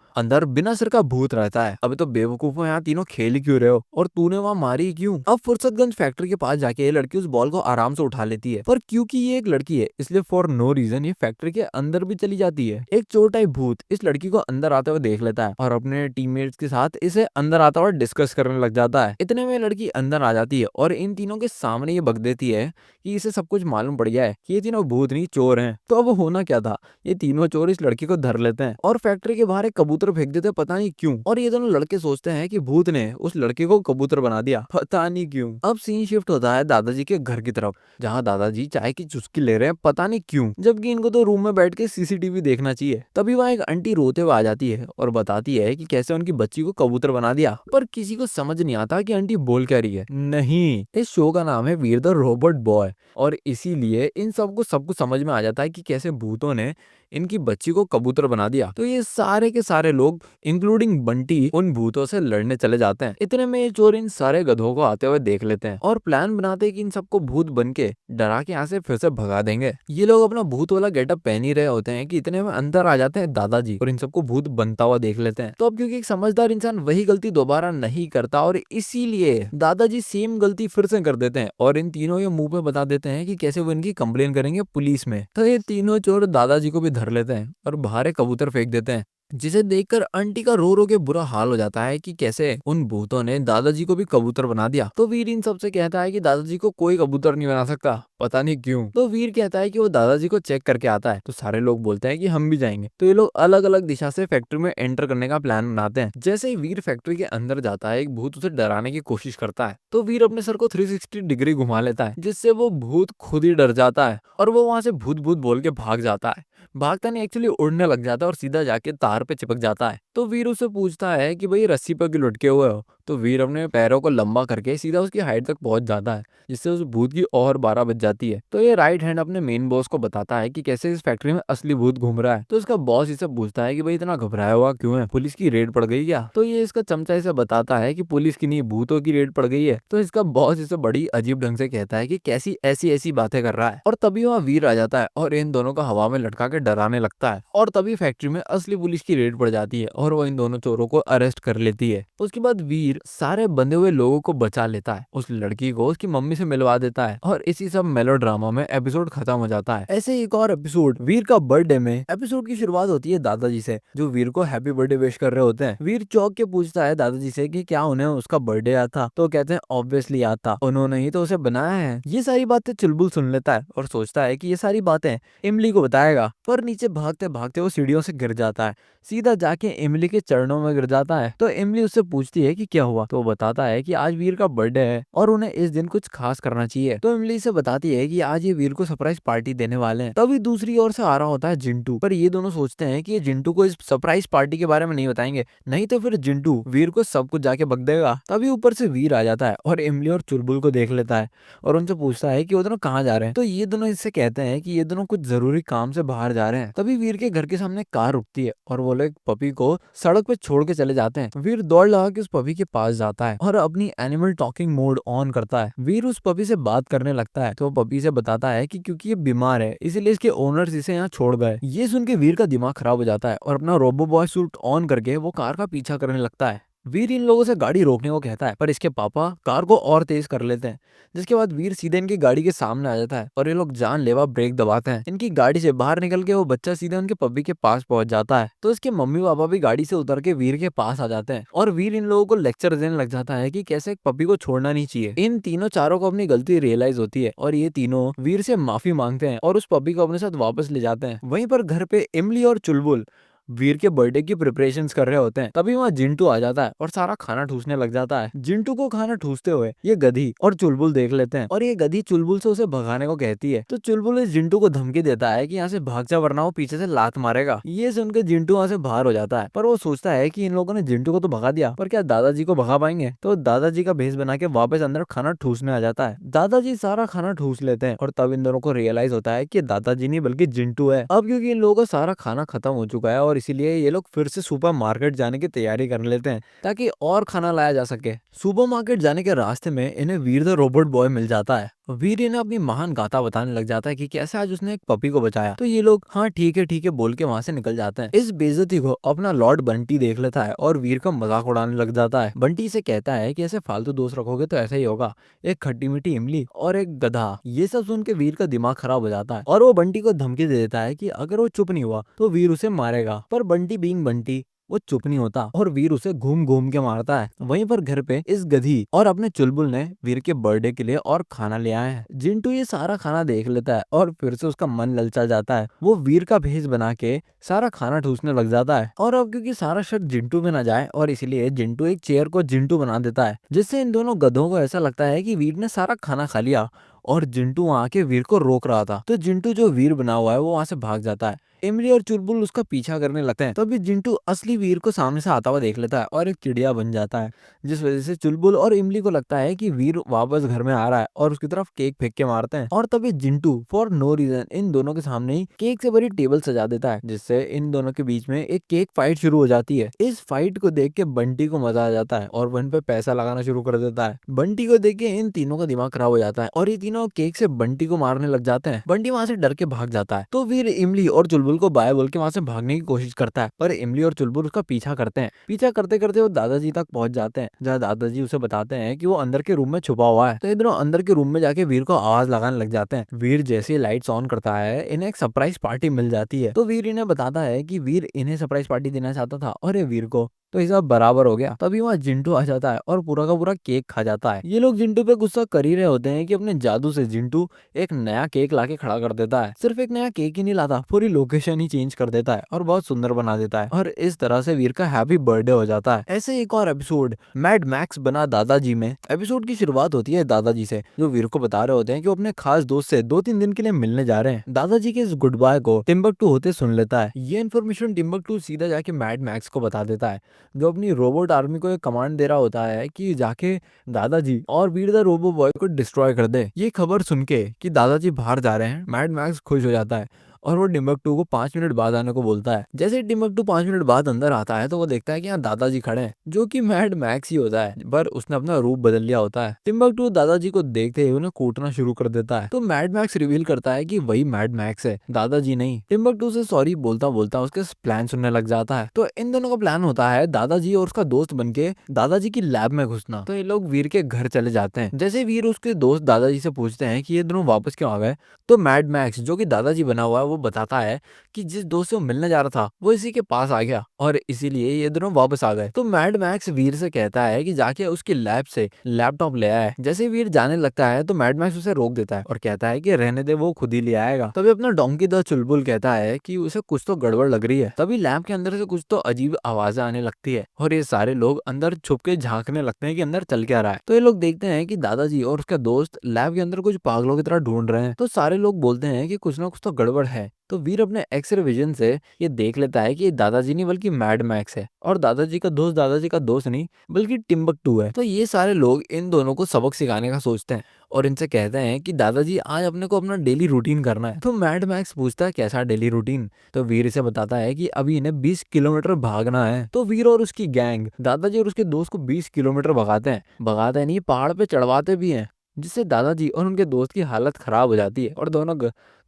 अंदर बिना सिर का भूत रहता है। अबे तो बेवकूफो, यहाँ तीनों खेल ही क्यों रहे हो और तूने वहां मारी क्यों? अब फुर्सतगंज तुरंत फैक्ट्री के पास जाके ये लड़की उस बॉल को आराम से उठा लेती है, पर क्योंकि ये एक लड़की है इसलिए फॉर नो रीजन ये फैक्ट्री के अंदर भी चली जाती है। एक चोर टाइप भूत इस लड़की को अंदर आते हुए देख लेता है और अपने टीममेट्स के साथ इसे अंदर आता हुआ डिस्कस करने लग जाता है। इतने में लड़की अंदर आ जाती है और इन तीनों के सामने ये बक देती है कि इसे सब कुछ मालूम पड़ गया है कि ये तीनों भूत नहीं चोर हैं। तो अब होना क्या था, ये तीनों चोर इस लड़की को धर लेते हैं और फैक्ट्री के बाहर एक कबूतर फेंक देते हैं, पता नहीं क्यों। और ये दोनों लड़के सोचते हैं कि भूत ने उस लड़के को कबूतर बना दिया, पता नहीं क्यों। अब सीन शिफ्ट होता है दादाजी के घर की तरफ, जहाँ दादाजी चाय की चुस्की ले रहे हैं, पता नहीं क्यों, जबकि इनको तो रूम में बैठ के सीसीटीवी देखना चाहिए। तभी वहाँ एक आंटी रोते हुए आ जाती है और बताती है कि कैसे उनकी बच्ची को कबूतर बना दिया, पर किसी को समझ नहीं आता कि आंटी बोल क्या रही है। नहीं, इस शो का नाम है वीर द रोबोट बॉय और इसीलिए इन सबको सब कुछ समझ में आ जाता है कि कैसे भूतों ने इनकी बच्ची को कबूतर बना दिया। तो ये सारे के सारे लोग इंक्लूडिंग बंटी उन भूतों से लड़ने चले जाते हैं। इतने में ये चोर इन सारे गधों को आते हुए देख लेते हैं और प्लान बनाते हैं कि इन सबको भूत बन के डरा के यहाँ से फिर से भगा देंगे। ये लोग अपना भूत वाला गेटअप पहन ही रहे होते हैं कि इतने में अंदर आ जाते हैं दादाजी और इन सबको भूत बनता हुआ देख लेते हैं। तो अब क्योंकि एक समझदार इंसान वही गलती दोबारा नहीं करता और इसीलिए दादाजी सेम गलती फिर से कर देते हैं और इन तीनों ये मुंह पे बता देते हैं कि कैसे वो इनकी कंप्लेन करेंगे पुलिस में। तो ये तीनों चोर दादाजी को भी धर लेते हैं और बाहर एक कबूतर फेंक देते हैं, जिसे देखकर आंटी का रो रो के बुरा हाल हो जाता है कि कैसे उन भूतों ने दादाजी को भी कबूतर बना दिया। तो वीर इन सबसे कहता है कि दादाजी को कोई कबूतर नहीं बना सकता, पता नहीं क्यों। तो वीर कहता है कि वो दादाजी को चेक करके आता है। तो सारे लोग बोलते हैं कि हम भी जाएंगे। तो ये लोग अलग अलग दिशा से फैक्ट्री में एंटर करने का प्लान बनाते हैं। जैसे ही वीर फैक्ट्री के अंदर जाता है, एक भूत उसे डराने की कोशिश करता है। तो वीर अपने सर को 360 डिग्री घुमा लेता है, जिससे वो भूत खुद ही डर जाता है और वो वहां से भूत भूत बोल के भाग जाता है। भागता नहीं, एक्चुअली उड़ने लग जाता है और सीधा जाके तार पे चिपक जाता है। तो वीर उससे पूछता है कि भाई रस्सी पर क्यों लटके हुए हो। तो वीर अपने पैरों को लंबा करके सीधा उसकी हाइट तक पहुंच जाता है, जिससे उस भूत की और 12 बज जाती है। तो ये राइट हैंड अपने मेन बॉस को बताता है कि कैसे इस फैक्ट्री में असली भूत घूम रहा है। तो इसका बॉस इसे पूछता है कि भाई इतना घबराया हुआ क्यों है, पुलिस की रेड पड़ गई क्या। तो ये इसका चमचा इसे बताता है कि पुलिस की नहीं, भूतों की रेड पड़ गई है। तो इसका बॉस इसे बड़ी अजीब ढंग से कहता है कि कैसी ऐसी ऐसी बातें कर रहा है। और तभी वहाँ वीर आ जाता है और इन दोनों को हवा में लटका के डराने लगता है। और तभी फैक्ट्री में असली पुलिस की रेड पड़ जाती है और वो इन दोनों चोरों को अरेस्ट कर लेती है। उसके बाद वीर सारे बंधे हुए लोगों को बचा लेता है, उस लड़की को उसकी मम्मी से मिलवा देता है और इसी सब मेलोड्रामा में एपिसोड खत्म हो जाता है। ऐसे एक और एपिसोड वीर का बर्थडे में एपिसोड की शुरुआत होती है दादाजी से, जो वीर को हैप्पी बर्थडे विश कर रहे होते हैं। वीर चौंक के पूछता है दादाजी से कि क्या उन्हें उसका बर्थडे याद था। तो कहते हैं ऑब्वियसली याद था, उन्होंने ही तो उसे बनाया है। ये सारी बातें चुलबुल सुन लेता है और सोचता है कि ये सारी बातें इमली को बताएगा, पर नीचे भागते भागते वो सीढ़ियों से गिर जाता है, सीधा जाके इमली के चरणों में गिर जाता है। तो इमली उससे पूछती है कि क्या हुआ। तो वो बताता है कि आज वीर का बर्थडे है और उन्हें इस दिन कुछ खास करना चाहिए। तो इमली से बताती है कि आज ये वीर को सरप्राइज पार्टी देने वाले हैं। तभी दूसरी ओर से आ रहा होता है जिंटू, पर ये दोनों सोचते हैं कि ये जिंटू को इस सरप्राइज पार्टी के बारे में नहीं बताएंगे, नहीं तो फिर जिंटू वीर को सब कुछ जाके बक देगा। तभी ऊपर से वीर आ जाता है और इमली और चुलबुल को देख लेता है और उनसे पूछता है कि वो दोनों कहाँ जा रहे हैं। तो ये दोनों इससे कहते हैं कि ये दोनों कुछ जरूरी काम से बाहर जा रहे हैं। तभी वीर के घर के सामने कार रुकती है और वो लोग पपी को सड़क पे छोड़ के चले जाते हैं। वीर दौड़ लगा के उस पपी के पास जाता है और अपनी एनिमल टॉकिंग मोड ऑन करता है। वीर उस पपी से बात करने लगता है। तो पपी से बताता है कि क्योंकि ये बीमार है इसलिए इसके ओनर्स इसे यहाँ छोड़ गए। ये सुन के वीर का दिमाग खराब हो जाता है और अपना रोबो बॉय सूट ऑन करके वो कार का पीछा करने लगता है। वीर इन लोगों से गाड़ी रोकने को कहता है, पर इसके पापा कार को और तेज कर लेते हैं, जिसके बाद वीर सीधे इनकी गाड़ी के सामने आ जाता है और ये लोग जानलेवा ब्रेक दबाते हैं। इनकी गाड़ी से बाहर निकल के वो बच्चा सीधे उनके पपी के पास पहुंच जाता है। तो इसके मम्मी पापा भी गाड़ी से उतर के वीर के पास आ जाते हैं और वीर इन लोगों को लेक्चर देने लग जाता है कि कैसे एक पपी को छोड़ना नहीं चाहिए। इन तीनों चारों को अपनी गलती रियलाइज होती है और ये तीनों वीर से माफी मांगते हैं और उस पपी को अपने साथ वापस ले जाते हैं। वहीं पर घर पे इमली और चुलबुल वीर के बर्थडे की प्रिपरेशंस कर रहे होते हैं। तभी वहाँ जिंटू आ जाता है और सारा खाना ठूसने लग जाता है। जिंटू को खाना ठूसते हुए ये गधी और चुलबुल देख लेते हैं और ये गधी चुलबुल से उसे भगाने को कहती है। तो चुलबुल इस जिंटू को धमकी देता है कि यहाँ से भाग जा वरना वो पीछे से लात मारेगा। ये सुनकर जिंटू वहाँ से बाहर हो जाता है, पर वो सोचता है कि इन लोगों ने जिंटू को तो भगा दिया, पर क्या दादाजी को भगा पाएंगे। तो दादाजी का भेष बना के वापस अंदर खाना ठूसने आ जाता है। दादाजी सारा खाना ठूस लेते हैं और तब इन दोनों को रियलाइज होता है कि दादाजी नहीं बल्कि जिंटू है। अब क्योंकि इन लोगों का सारा खाना खत्म हो चुका है और इसीलिए ये लोग फिर से सुपर मार्केट जाने की तैयारी कर लेते हैं ताकि और खाना लाया जा सके। सुपर मार्केट जाने के रास्ते में इन्हें वीर द रोबोट बॉय मिल जाता है वीर इन्हें अपनी महान गाथा बताने लग जाता है कि कैसे आज उसने एक पपी को बचाया। तो ये लोग हाँ ठीक है बोल के वहाँ से निकल जाते हैं। इस बेइज्जती को अपना लॉर्ड बंटी देख लेता है और वीर का मजाक उड़ाने लग जाता है। बंटी से कहता है कि ऐसे फालतू दोस्त रखोगे तो ऐसा ही होगा, एक खट्टी मीठी इमली और एक गधा। ये सब सुन के वीर का दिमाग खराब हो जाता है और वो बंटी को धमकी दे देता है कि अगर वो चुप नहीं हुआ तो वीर उसे मारेगा। पर बंटी बीइंग बंटी वो चुप नहीं होता और वीर उसे घूम घूम के मारता है। वहीं पर घर पे इस गधी और अपने चुलबुल ने वीर के बर्थडे के लिए और खाना ले आए हैं। जिंटू ये सारा खाना देख लेता है और फिर से उसका मन ललचा जाता है। वो वीर का भेष बना के सारा खाना ठूसने लग जाता है और अब क्योंकि सारा शक जिंटू में ना जाए और इसलिए जिंटू एक चेयर को जिंटू बना देता है, जिससे इन दोनों गधों को ऐसा लगता है कि वीर ने सारा खाना खा लिया और जिंटू वहां के वीर को रोक रहा था। तो जिंटू जो वीर बना हुआ है वो वहां से भाग जाता है। इमली और चुलबुल उसका पीछा करने लगते हैं। तभी जिंटू असली वीर को सामने से आता हुआ देख लेता है और एक चिड़िया बन जाता है, जिस वजह से चुलबुल और इमली को लगता है कि वीर वापस घर में आ रहा है और उसकी तरफ केक फेंक के मारते हैं। और तभी जिंटू फॉर नो रीजन इन दोनों के सामने ही केक से भरी टेबल सजा देता है, जिससे इन दोनों के बीच में एक केक फाइट शुरू हो जाती है। इस फाइट को देख के बंटी को मजा आ जाता है और वन पे पैसा लगाना शुरू कर देता है। बंटी को देख के इन तीनों का दिमाग खराब हो जाता है और ये तीनों केक से बंटी को मारने लग जाते हैं। बंटी वहां से डर के भाग जाता है। तो वीर इमली और चुलबुल को बाय बोल के वहां से भागने की कोशिश करता है, पर इमली और चुलबुल उसका पीछा करते हैं। पीछा करते करते वो दादाजी तक पहुंच जाते हैं, जहाँ दादाजी उसे बताते हैं कि वो अंदर के रूम में छुपा हुआ है। तो ये दोनों अंदर के रूम में जाके वीर को आवाज लगाने लग जाते हैं। वीर जैसे लाइट्स ऑन करता है, इन्हें एक सरप्राइज पार्टी मिल जाती है। तो वीर इन्हें बताता है कि वीर इन्हें सरप्राइज पार्टी देना चाहता था और ये वीर को तो ये सब बराबर हो गया। तभी वहाँ जिंटू आ जाता है और पूरा का पूरा केक खा जाता है। ये लोग जिंटू पे गुस्सा कर ही रहे होते हैं कि अपने जादू से जिंटू एक नया केक लाके खड़ा कर देता है। सिर्फ एक नया केक ही नहीं लाता, पूरी लोकेशन ही चेंज कर देता है और बहुत सुंदर बना देता है और इस तरह से वीर का हैप्पी बर्थडे हो जाता है। ऐसे एक और एपिसोड मैड मैक्स बना दादाजी में एपिसोड की शुरुआत होती है दादाजी से, जो वीर को बता रहे होते हैं कि वो अपने खास दोस्त से 2-3 दिन के लिए मिलने जा रहे हैं। दादाजी के इस गुड बाय को टिम्बकटू होते सुन लेता है। ये इन्फॉर्मेशन टिम्बकटू सीधा जाके मैड मैक्स को बता देता है, जो अपनी रोबोट आर्मी को एक कमांड दे रहा होता है कि जाके दादाजी और वीर द रोबो बॉय को डिस्ट्रॉय कर दे। ये खबर सुन के कि दादाजी बाहर जा रहे हैं, मैड मैक्स खुश हो जाता है और वो टिम्बकटू को 5 मिनट बाद आने को बोलता है। जैसे ही टिम्बकटू 5 मिनट बाद अंदर आता है तो वो देखता है कि यहाँ दादाजी खड़े हैं, जो कि मैड मैक्स ही होता है, पर उसने अपना रूप बदल लिया होता है। टिम्बकटू दादाजी को देखते ही उन्हें कूटना शुरू कर देता है। तो मैड मैक्स रिवील करता है कि वही मैड मैक्स है, दादाजी नहीं। टिम्बकटू से सॉरी बोलता बोलता उसके प्लान सुनने लग जाता है। तो इन दोनों का प्लान होता है दादाजी और उसका दोस्त बनके दादाजी की लैब में घुसना। तो ये लोग वीर के घर चले जाते हैं। जैसे वीर उसके दोस्त दादाजी से पूछते हैं कि ये दोनों वापस क्यों आ गए, तो मैड मैक्स जो कि दादाजी बना हुआ है वो बताता है कि जिस दोस्त से वो मिलने जा रहा था वो इसी के पास आ गया और इसीलिए ये दोनों वापस आ गए। तो मैड मैक्स वीर से कहता है कि जाके उसकी लैब से लैपटॉप ले आए। जैसे वीर जाने लगता है तो मैड मैक्स उसे रोक देता है और कहता है कि रहने दे, वो खुद ही ले आएगा। तभी अपना डोंकी द चुलबुल कहता है कि उसे कुछ तो गड़बड़ लग रही है। तभी लैब के अंदर से कुछ तो अजीब आवाजें आने लगती है और ये सारे लोग अंदर छुप के झांकने लगते हैं कि अंदर चल क्या रहा है। तो ये लोग देखते हैं कि दादाजी और उसका दोस्त लैब के अंदर कुछ पागलों की तरह ढूंढ रहे हैं। तो सारे लोग बोलते हैं कि कुछ ना कुछ तो गड़बड़ है। तो वीर अपने एक्सरे विजन से ये देख लेता है कि ये दादाजी नहीं बल्कि मैड मैक्स है और दादाजी का दोस्त नहीं बल्कि टिम्बकटू है। तो ये सारे लोग इन दोनों को सबक सिखाने का सोचते हैं और इनसे कहते हैं कि दादाजी आज अपने को अपना डेली रूटीन करना है। तो मैड मैक्स पूछता है कैसा डेली रूटीन, तो वीर इसे बताता है कि अभी इन्हें 20 किलोमीटर भागना है। तो वीर और उसकी गैंग दादाजी और उसके दोस्त को 20 किलोमीटर भगाते नहीं, पहाड़ पे चढ़वाते भी हैं, जिससे दादाजी और उनके दोस्त की हालत खराब हो जाती है और दोनों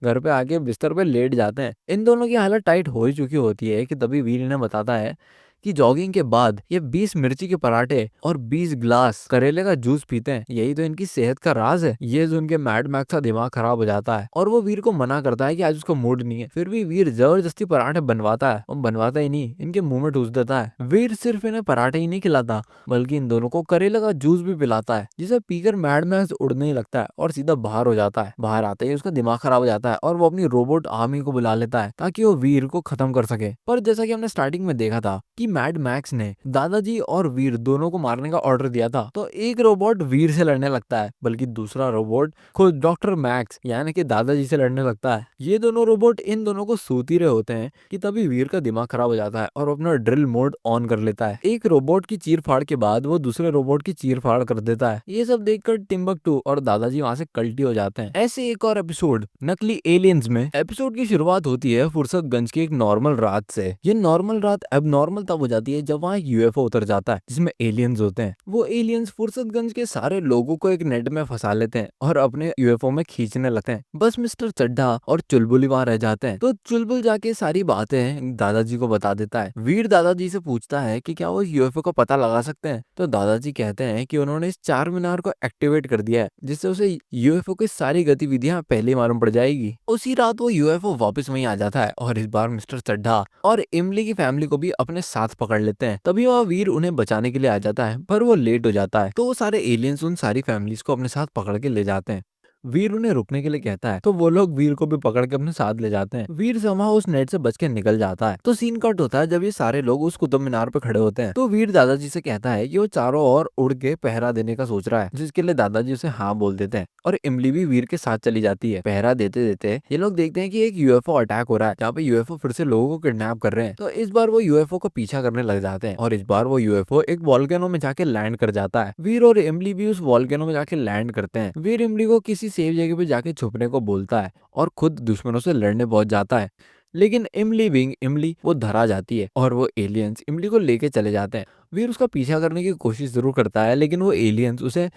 घर पे आके बिस्तर पे लेट जाते हैं। इन दोनों की हालत टाइट हो ही चुकी होती है कि तभी वीर इन्हें बताता है कि जॉगिंग के बाद ये 20 मिर्ची के पराठे और 20 ग्लास करेले का जूस पीते हैं, यही तो इनकी सेहत का राज है। ये जो उनके मैड मैक्स का दिमाग खराब हो जाता है और वो वीर को मना करता है कि आज उसका मूड नहीं है। फिर भी वीर जबरदस्ती पराठे बनवाता है और बनवाता ही नहीं, इनके मुंह में ठूस देता है। वीर सिर्फ इन्हें पराठे ही नहीं खिलाता बल्कि इन दोनों को करेले का जूस भी पिलाता है, जिसे पीकर मैड मैक्स उड़ने ही लगता है और सीधा बाहर हो जाता है। बाहर आते ही उसका दिमाग खराब हो जाता है और वो अपनी रोबोट आर्मी को बुला लेता है ताकि वो वीर को खत्म कर सके। पर जैसा कि हमने स्टार्टिंग में देखा था कि मैड मैक्स ने दादाजी और वीर दोनों को मारने का ऑर्डर दिया था, तो एक रोबोट वीर से लड़ने लगता है बल्कि दूसरा रोबोट खुद डॉक्टर मैक्स यानी कि दादाजी से लड़ने लगता है। ये दोनों रोबोट इन दोनों को सूत ही रहे होते हैं कि तभी वीर का दिमाग खराब हो जाता है और अपना ड्रिल मोड ऑन कर लेता है। एक रोबोट की चीर फाड़ के बाद वो दूसरे रोबोट की चीर फाड़ कर देता है। ये सब देखकर टिम्बकटू और दादाजी वहां से कल्टी हो जाते हैं। ऐसे एक और एपिसोड नकली एलियंस में एपिसोड की शुरुआत होती है फुर्सतगंज की एक नॉर्मल रात से। ये नॉर्मल रात एबनॉर्मल तब हो जाती है जब वहाँ एक यूएफओ उतर जाता है जिसमें एलियंस होते हैं। वो एलियंस फुर्सतगंज के सारे लोगों को एक नेट में फंसा लेते हैं और अपने यूएफओ में खींचने लगते हैं। बस मिस्टर चड्ढा और चुलबुल वहां रह जाते हैं। तो चुलबुल जाके सारी बातें दादाजी को बता देता है। वीर दादाजी से पूछता है कि क्या वो यूएफओ का पता लगा सकते हैं। तो दादाजी कहते हैं कि उन्होंने इस चार मीनार को एक्टिवेट कर दिया है जिससे उसे यूएफओ की सारी गतिविधियां पहले ही मालूम पड़ जाएगी। उसी रात वो यूएफओ वापस वहीं आ जाता है और इस बार मिस्टर चड्ढा और इमली की फैमिली को भी अपने साथ पकड़ लेते हैं। तभी वह वीर उन्हें बचाने के लिए आ जाता है पर वो लेट हो जाता है। तो वो सारे एलियंस उन सारी फैमिलीज को अपने साथ पकड़ के ले जाते हैं। वीर उन्हें रुकने के लिए कहता है तो वो लोग वीर को भी पकड़ के अपने साथ ले जाते हैं। वीर समहा उस नेट से बच के निकल जाता है। तो सीन कट होता है जब ये सारे लोग उस कुतुब मीनार पे खड़े होते हैं। तो वीर दादाजी से कहता है कि वो चारों ओर उड़ के पहरा देने का सोच रहा है, जिसके लिए दादाजी उसे हाँ बोल देते हैं और इमली भी वीर के साथ चली जाती है। पहरा देते देते ये लोग देखते हैं कि एक यूएफओ अटैक हो रहा है जहाँ पे यूएफओ फिर से लोगों को किडनैप कर रहे हैं। तो इस बार वो यूएफओ को पीछा करने लग जाते हैं और इस बार वो यूएफओ एक वॉल्केनो में जाके लैंड कर जाता है। वीर और इमली भी उस वॉल्केनो में जाके लैंड करते हैं। वीर इमली को किसी सेफ जगह पे जाके छुपने को बोलता है और खुद दुश्मनों से लड़ने पहुंच जाता है। लेकिन इमली बिंग इमली वो धरा जाती है और वो एलियंस इमली को लेके चले जाते हैं। वीर उसका पीछा करने की कोशिश जरूर करता है लेकिन वो एलियंस उसे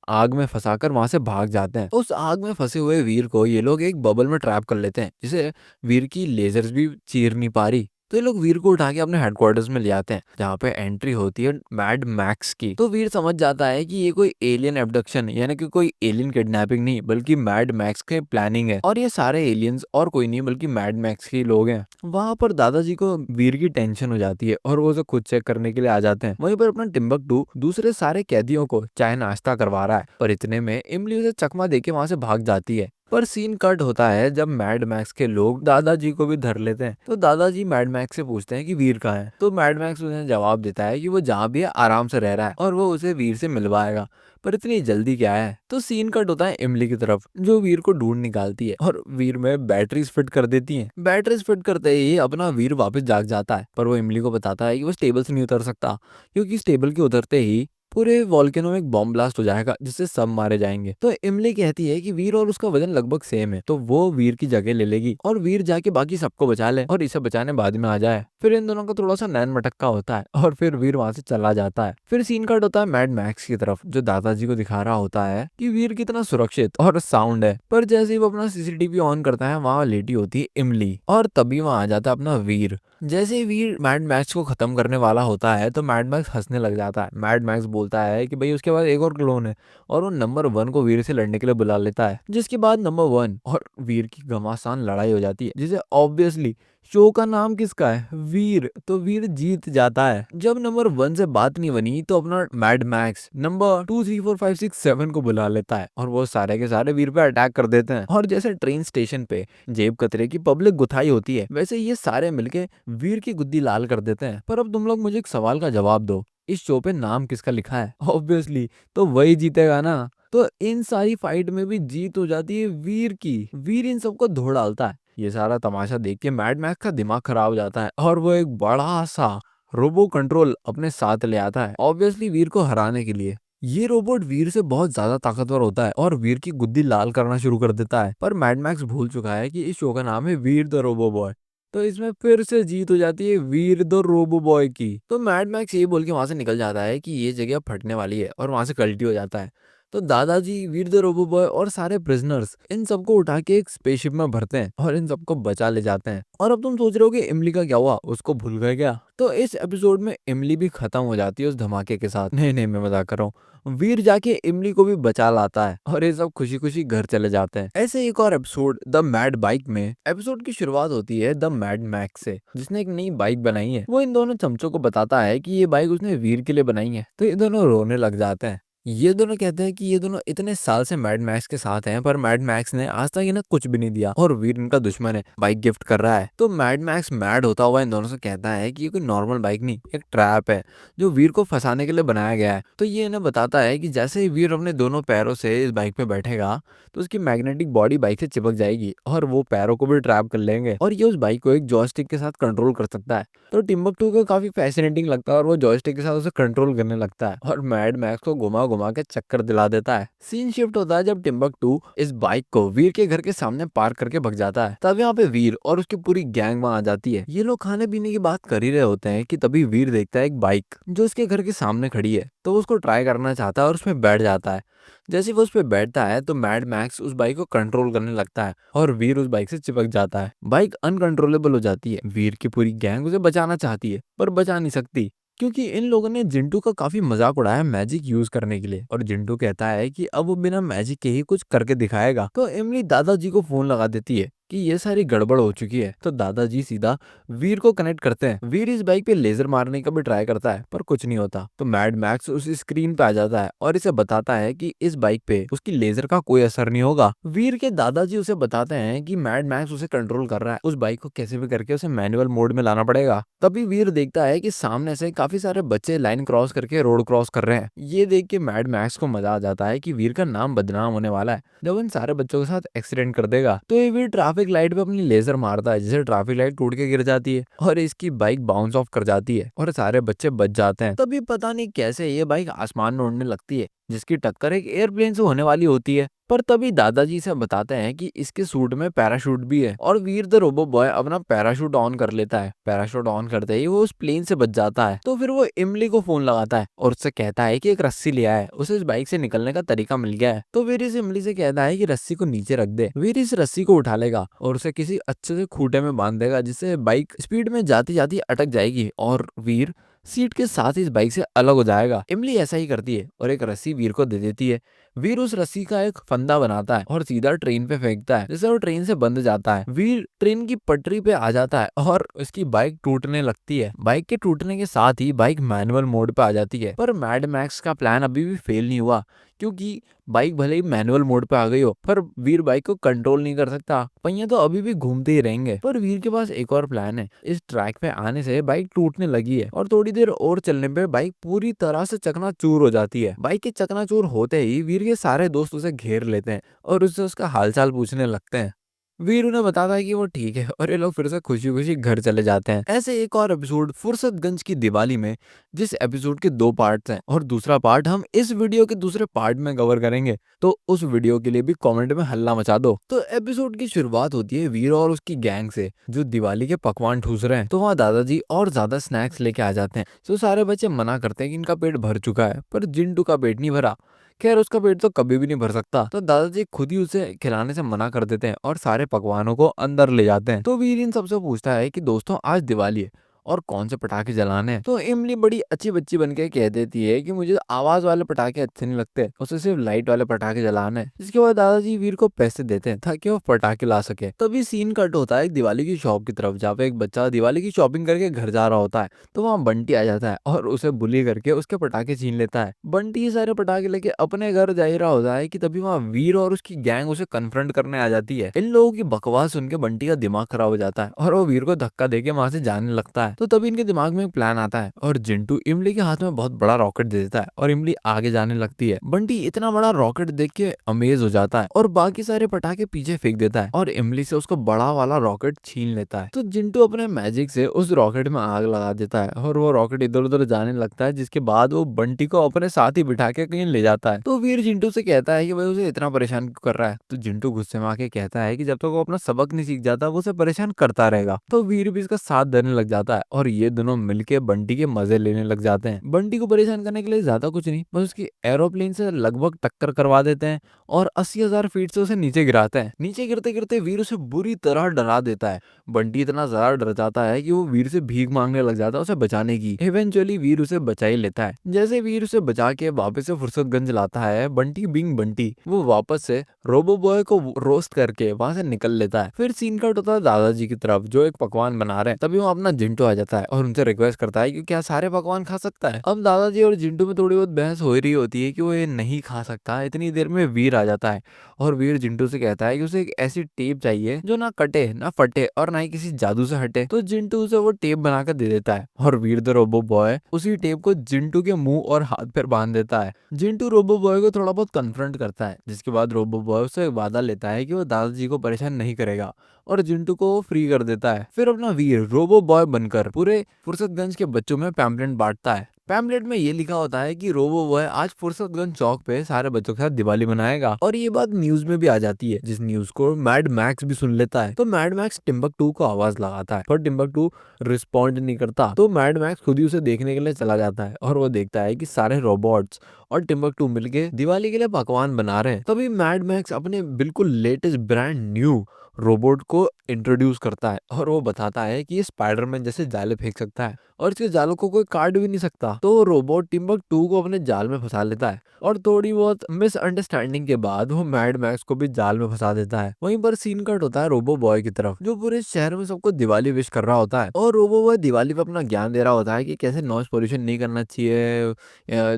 आग में फंसाकर वहां से भाग जाते हैं। उस आग में फंसे हुए वीर को ये लोग एक बबल में ट्रैप कर लेते हैं जिसे वीर की लेजर्स भी चीर नहीं पा रही। तो ये लोग वीर को उठा के अपने हेडक्वार्टर्स में ले आते हैं जहाँ पे एंट्री होती है मैड मैक्स की। तो वीर समझ जाता है कि ये कोई एलियन एब्डक्शन यानी कि कोई एलियन किडनैपिंग नहीं बल्कि मैड मैक्स के प्लानिंग है और ये सारे एलियंस और कोई नहीं बल्कि मैड मैक्स के लोग हैं। वहां पर दादाजी को वीर की टेंशन हो जाती है और वो उसे खुद चेक करने के लिए आ जाते हैं। वहीं पर अपना टिम्बकटू दूसरे सारे कैदियों को चाय नाश्ता करवा रहा है पर इतने में इमली उसे चकमा देके वहां से भाग जाती है। पर सीन कट होता है जब मैड मैक्स के लोग दादाजी को भी धर लेते हैं। तो दादाजी मैड मैक्स से पूछते हैं कि वीर कहाँ है। तो मैड मैक्स उन्हें जवाब देता है कि वो जहाँ भी है आराम से रह रहा है और वो उसे वीर से मिलवाएगा पर इतनी जल्दी क्या है। तो सीन कट होता है इमली की तरफ जो वीर को ढूंढ निकालती है और वीर में बैटरीज फिट कर देती है। बैटरीज फिट करते ही अपना वीर वापस जाग जाता है पर वो इमली को बताता है कि वो स्टेबल से नहीं उतर सकता क्योंकि स्टेबल के उतरते ही पूरे वॉल्केनो में एक बॉम्ब ब्लास्ट हो जाएगा जिससे सब मारे जाएंगे। तो इमली कहती है कि वीर और उसका वजन लगभग सेम है तो वो वीर की जगह ले लेगी और वीर जाके बाकी सबको बचा ले और इसे बचाने बाद में आ जाए। फिर इन दोनों का थोड़ा सा नैन मटक्का होता है और फिर वीर वहां से चला जाता है। फिर सीन कट होता है मैड मैक्स की तरफ जो दादाजी को दिखा रहा होता है कि वीर कितना सुरक्षित और साउंड है। पर जैसे ही वो अपना सीसीटीवी ऑन करता है वहां लेटी होती है इमली और तभी वहां आ जाता है अपना वीर। जैसे ही वीर मैड मैक्स को खत्म करने वाला होता है तो मैड मैक्स हंसने लग जाता है। मैड मैक्स बोलता है कि भाई उसके बाद एक और क्लोन है और वो नंबर 1 को वीर से लड़ने के लिए बुला लेता है। जिसके बाद नंबर 1 और वीर की घमासान लड़ाई हो जाती है जिसे ऑब्वियसली शो का नाम किसका है, वीर। तो वीर जीत जाता है। जब नंबर 1 से बात नहीं बनी तो अपना मैड मैक्स नंबर 2 3 4 5 6 7 को बुला लेता है और वो सारे के सारे वीर पे अटैक कर देते हैं। और जैसे ट्रेन स्टेशन पे जेब कतरे की पब्लिक गुथाई होती है वैसे ये सारे मिलके वीर की गुद्दी लाल कर देते हैं। पर अब तुम लोग मुझे एक सवाल का जवाब दो, इस शो पे नाम किसका लिखा है? ऑब्वियसली तो वही जीतेगा ना। तो इन सारी फाइट में भी जीत हो जाती है वीर की। वीर इन सबको धो डालता है। ये सारा तमाशा देख के मैड मैक्स का दिमाग खराब हो जाता है और वो एक बड़ा सा रोबो कंट्रोल अपने साथ ले आता है ऑब्वियसली वीर को हराने के लिए। ये रोबोट वीर से बहुत ज्यादा ताकतवर होता है और वीर की गुद्दी लाल करना शुरू कर देता है। पर मैड मैक्स भूल चुका है कि इस शो का नाम है वीर द रोबो बॉय। तो इसमें फिर से जीत हो जाती है वीर द रोबो बॉय की। तो मैड मैक्स ये बोल के वहां से निकल जाता है कि ये जगह फटने वाली है और वहां से कल्टी हो जाता है। तो दादाजी, वीर द रोबो बॉय और सारे प्रिजनर्स इन सबको उठा के एक स्पेसशिप में भरते हैं और इन सबको बचा ले जाते हैं। और अब तुम सोच रहे हो कि इमली का क्या हुआ, उसको भूल गए क्या? तो इस एपिसोड में इमली भी खत्म हो जाती है उस धमाके के साथ। नहीं नहीं, मैं मजाक कर रहा हूँ। वीर जाके इमली को भी बचा लाता है और ये सब खुशी खुशी घर चले जाते हैं। ऐसे एक और एपिसोड द मैड बाइक में एपिसोड की शुरुआत होती है द मैड मैक्स से जिसने एक नई बाइक बनाई है। वो इन दोनों चमचों को बताता है कि ये बाइक उसने वीर के लिए बनाई है। तो ये दोनों रोने लग जाते हैं। ये दोनों कहते हैं कि ये दोनों इतने साल से मैड मैक्स के साथ हैं पर मैड मैक्स ने आज तक इन्हें कुछ भी नहीं दिया और वीर इनका दुश्मन है, बाइक गिफ्ट कर रहा है। तो मैड मैक्स मैड होता हुआ इन दोनों से कहता है कि ये कोई नॉर्मल बाइक नहीं, एक ट्रैप है जो वीर को फंसाने के लिए बनाया गया है। तो ये इन्हें बताता है कि जैसे ही वीर अपने दोनों पैरों से इस बाइक पे बैठेगा तो उसकी मैग्नेटिक बॉडी बाइक से चिपक जाएगी और वो पैरों को भी ट्रैप कर लेंगे और ये उस बाइक को एक जॉयस्टिक के साथ कंट्रोल कर सकता है। तो टिम्बकटू को काफी फैसिनेटिंग लगता है और वो जॉयस्टिक के साथ उसे कंट्रोल करने लगता है और मैड मैक्स को घुमा घुमा के चक्कर दिला देता है। सीन शिफ्ट होता है जब टिम्बकटू इस बाइक को वीर के घर के सामने पार्क करके भग जाता है। तब यहाँ पे वीर और उसकी पूरी गैंग वहां आ जाती है। ये लोग खाने पीने की बात कर ही रहे होते हैं कि तभी वीर देखता है एक बाइक जो उसके घर के सामने खड़ी है, तो वो उसको ट्राई करना चाहता है और उसमें बैठ जाता है। जैसे ही वो उस पर बैठता है तो मैड मैक्स उस बाइक को कंट्रोल करने लगता है और वीर उस बाइक से चिपक जाता है। बाइक अनकंट्रोलेबल हो जाती है। वीर की पूरी गैंग उसे बचाना चाहती है पर बचा नहीं सकती, क्योंकि इन लोगों ने जिंटू का काफी मजाक उड़ाया मैजिक यूज करने के लिए। और जिंटू कहता है कि अब वो बिना मैजिक के ही कुछ करके दिखाएगा। तो इमली दादाजी को फोन लगा देती है कि ये सारी गड़बड़ हो चुकी है। तो दादाजी सीधा वीर को कनेक्ट करते हैं। वीर इस बाइक पे लेजर मारने का भी ट्राई करता है पर कुछ नहीं होता। तो मैड मैक्स उस स्क्रीन पे आ जाता है और इसे बताता है कि इस बाइक पे उसकी लेजर का कोई असर नहीं होगा। वीर के दादाजी उसे बताते हैं कि मैड मैक्स उसे कंट्रोल कर रहा है, उस बाइक को कैसे भी करके उसे मैनुअल मोड में लाना पड़ेगा। तभी वीर देखता है कि सामने से काफी सारे बच्चे लाइन क्रॉस करके रोड क्रॉस कर रहे हैं। ये देख के मैड मैक्स को मजा आ जाता है कि वीर का नाम बदनाम होने वाला है जब इन सारे बच्चों के साथ एक्सीडेंट कर देगा। तो ये वीर ट्रैफिक लाइट पे अपनी लेजर मारता है, जिससे ट्रैफिक लाइट टूट के गिर जाती है और इसकी बाइक बाउंस ऑफ कर जाती है और सारे बच्चे बच जाते हैं। तभी पता नहीं कैसे ये बाइक आसमान में उड़ने लगती है, जिसकी टक्कर एक एयरप्लेन से होने वाली होती है। पर तभी दादाजी से बताते हैं कि इसके सूट में पैराशूट भी है और वीर द रोबो बॉय अपना पैराशूट ऑन कर लेता है। पैराशूट ऑन करते ही वो उस प्लेन से बच जाता है। तो फिर वो इमली को फोन लगाता है और उससे कहता है कि एक रस्सी लिया है, उसे इस बाइक से निकलने का तरीका मिल गया है। तो वीर इस इमली से कहता है कि रस्सी को नीचे रख दे। वीर इस रस्सी को उठा लेगा और उसे किसी अच्छे से खूंटे में बांध देगा, जिससे बाइक स्पीड में जाती जाती अटक जाएगी और वीर सीट के साथ ही इस बाइक से अलग हो जाएगा। इमली ऐसा ही करती है और एक रस्सी वीर को दे देती है। वीर उस रस्सी का एक फंदा बनाता है और सीधा ट्रेन पे फेंकता है, जिससे वो ट्रेन से बंध जाता है। वीर ट्रेन की पटरी पे आ जाता है और उसकी बाइक टूटने लगती है। बाइक के टूटने के साथ ही बाइक मैनुअल मोड पे आ जाती है। पर मैड मैक्स का प्लान अभी भी फेल नहीं हुआ, क्योंकि बाइक भले ही मैनुअल मोड पे आ गई हो पर वीर बाइक को कंट्रोल नहीं कर सकता। पहिए तो अभी भी घूमते ही रहेंगे। पर वीर के पास एक और प्लान है। इस ट्रैक पे आने से बाइक टूटने लगी है और थोड़ी देर और चलने पे बाइक पूरी तरह से चकनाचूर हो जाती है। बाइक के चकनाचूर होते ही वीर के सारे दोस्त उसे घेर लेते हैं और उससे उसका हालचाल पूछने लगते हैं। वीर उन्हें बताता है कि वो ठीक है और ये लोग फिर से खुशी खुशी घर चले जाते हैं। ऐसे एक और एपिसोड फुर्सतगंज की दिवाली में, जिस एपिसोड के 2 पार्ट्स हैं और दूसरा पार्ट हम इस वीडियो के दूसरे पार्ट में कवर करेंगे, तो उस वीडियो के लिए भी कमेंट में हल्ला मचा दो। तो एपिसोड की शुरुआत होती है वीर और उसकी गैंग से, जो दिवाली के पकवान ठूस रहे हैं। तो वहाँ दादाजी और ज्यादा स्नैक्स लेके आ जाते हैं। तो सारे बच्चे मना करते हैं कि इनका पेट भर चुका है, पर जिंटू का पेट नहीं भरा। खैर उसका पेट तो कभी भी नहीं भर सकता, तो दादाजी खुद ही उसे खिलाने से मना कर देते हैं और सारे पकवानों को अंदर ले जाते हैं। तो वीर इन सबसे पूछता है कि दोस्तों आज दिवाली है और कौन से पटाखे जलाने हैं। तो इमली बड़ी अच्छी बच्ची बन के कह देती है कि मुझे आवाज वाले पटाखे अच्छे नहीं लगते, उसे सिर्फ लाइट वाले पटाखे जलाने हैं। जिसके बाद दादाजी वीर को पैसे देते हैं ताकि वो पटाखे ला सके। तभी सीन कट होता है दिवाली की शॉप की तरफ, जहाँ पे एक बच्चा दिवाली की शॉपिंग करके घर जा रहा होता है। तो वहाँ बंटी आ जाता है और उसे बुली करके उसके पटाखे छीन लेता है। बंटी ये सारे पटाखे लेके अपने घर जा ही रहा होता है कि तभी वहाँ वीर और उसकी गैंग उसे कन्फ्रंट करने आ जाती है। इन लोगों की बकवास सुन के बंटी का दिमाग खराब हो जाता है और वो वीर को धक्का देके वहां से जाने लगता है। तो तभी इनके दिमाग में एक प्लान आता है और जिंटू इमली के हाथ में बहुत बड़ा रॉकेट दे देता है और इमली आगे जाने लगती है। बंटी इतना बड़ा रॉकेट देख के अमेज हो जाता है और बाकी सारे पटाखे पीछे फेंक देता है और इमली से उसको बड़ा वाला रॉकेट छीन लेता है। तो जिंटू अपने मैजिक से उस रॉकेट में आग लगा देता है और वो रॉकेट इधर उधर जाने लगता है, जिसके बाद वो बंटी को अपने साथ ही बिठा के कहीं ले जाता है। तो वीर जिंटू से कहता है कि भाई उसे इतना परेशान क्यों कर रहा है। तो जिंटू गुस्से में आके कहता है कि जब तक वो अपना सबक नहीं सीख जाता वो उसे परेशान करता रहेगा। तो वीर भी इसका साथ देने लग जाता है और ये दोनों मिलके बंटी के मजे लेने लग जाते हैं। बंटी को परेशान करने के लिए ज्यादा कुछ नहीं, बस उसकी एरोप्लेन से लगभग टक्कर करवा देते हैं और 80,000 फीट से उसे नीचे गिराते हैं। नीचे गिरते गिरते वीर उसे बुरी तरह डरा देता है। बंटी इतना ज्यादा डर जाता है कि वो वीर से भीख मांगने लग जाता है उसे बचाने की। इवेंचुअली वीर उसे बचा ही लेता है। जैसे वीर उसे बचा के वापस से फुर्सतगंज लाता है, बंटी बिंग बंटी वो वापस से रोबो बॉय को रोस्ट करके वहां से निकल लेता है। फिर सीन कट होता है दादाजी की तरफ, जो एक पकवान बना रहे हैं। तभी वो अपना जिंटू आ जाता है और उनसे रिक्वेस्ट करता है कि क्या सारे पकवान खा सकता है। अब दादाजी और जिंटू में थोड़ी बहुत बहस हो रही होती है कि वो ये नहीं खा सकता। इतनी देर में वीर आ जाता है और वीर जिंटू से कहता है कि उसे एक ऐसी टेप चाहिए जो ना कटे ना फटे और ना ही किसी जादू से हटे। तो जिंटू उसे वो टेप बनाकर दे देता है और वीर द रोबो बॉय उसी टेप को जिंटू के मुंह और हाथ पर बांध देता है। जिंटू रोबो बॉय को थोड़ा बहुत कन्फ्रंट करता है, जिसके बाद रोबो बॉय उससे वादा लेता है कि वो दादाजी को परेशान नहीं करेगा और जिंटू को फ्री कर देता है। फिर अपना वीर रोबो बॉय बनकर पूरे फुर्सतगंज के बच्चों में पैम्पलेट बांटता है। पैम्पलेट में ये लिखा होता है कि रोबो बॉय आज फुर्सतगंज चौक पे सारे बच्चों के साथ दिवाली मनाएगा, और ये बात न्यूज में भी आ जाती है, जिस न्यूज को मैड मैक्स भी सुन लेता है। तो मैड मैक्स टिम्बकटू को आवाज लगाता है, पर टिम्बकटू रिस्पॉन्ड नहीं करता। तो मैड मैक्स खुद ही उसे देखने के लिए चला जाता है, और वो देखता है कि सारे रोबोट्स और टिम्बकटू मिलके दिवाली के लिए पकवान बना रहे हैं। तभी मैड मैक्स अपने बिल्कुल लेटेस्ट ब्रांड न्यू रोबोट को इंट्रोड्यूस करता है, और वो बताता है कि ये स्पाइडरमैन जैसे जाले फेंक सकता है, और इसके जालों को कोई काट भी नहीं सकता। तो रोबोट टिम्बकटू को अपने जाल में फंसा लेता है, और थोड़ी बहुत मिसअंडरस्टैंडिंग के बाद वो मैड मैक्स को भी जाल में फंसा देता है। वहीं पर सीन कट होता है रोबो बॉय की तरफ, जो पूरे शहर में सबको दिवाली विश कर रहा होता है, और रोबो बॉय दिवाली पे अपना ज्ञान दे रहा होता है कि कैसे नॉइस पोल्यूशन नहीं करना चाहिए,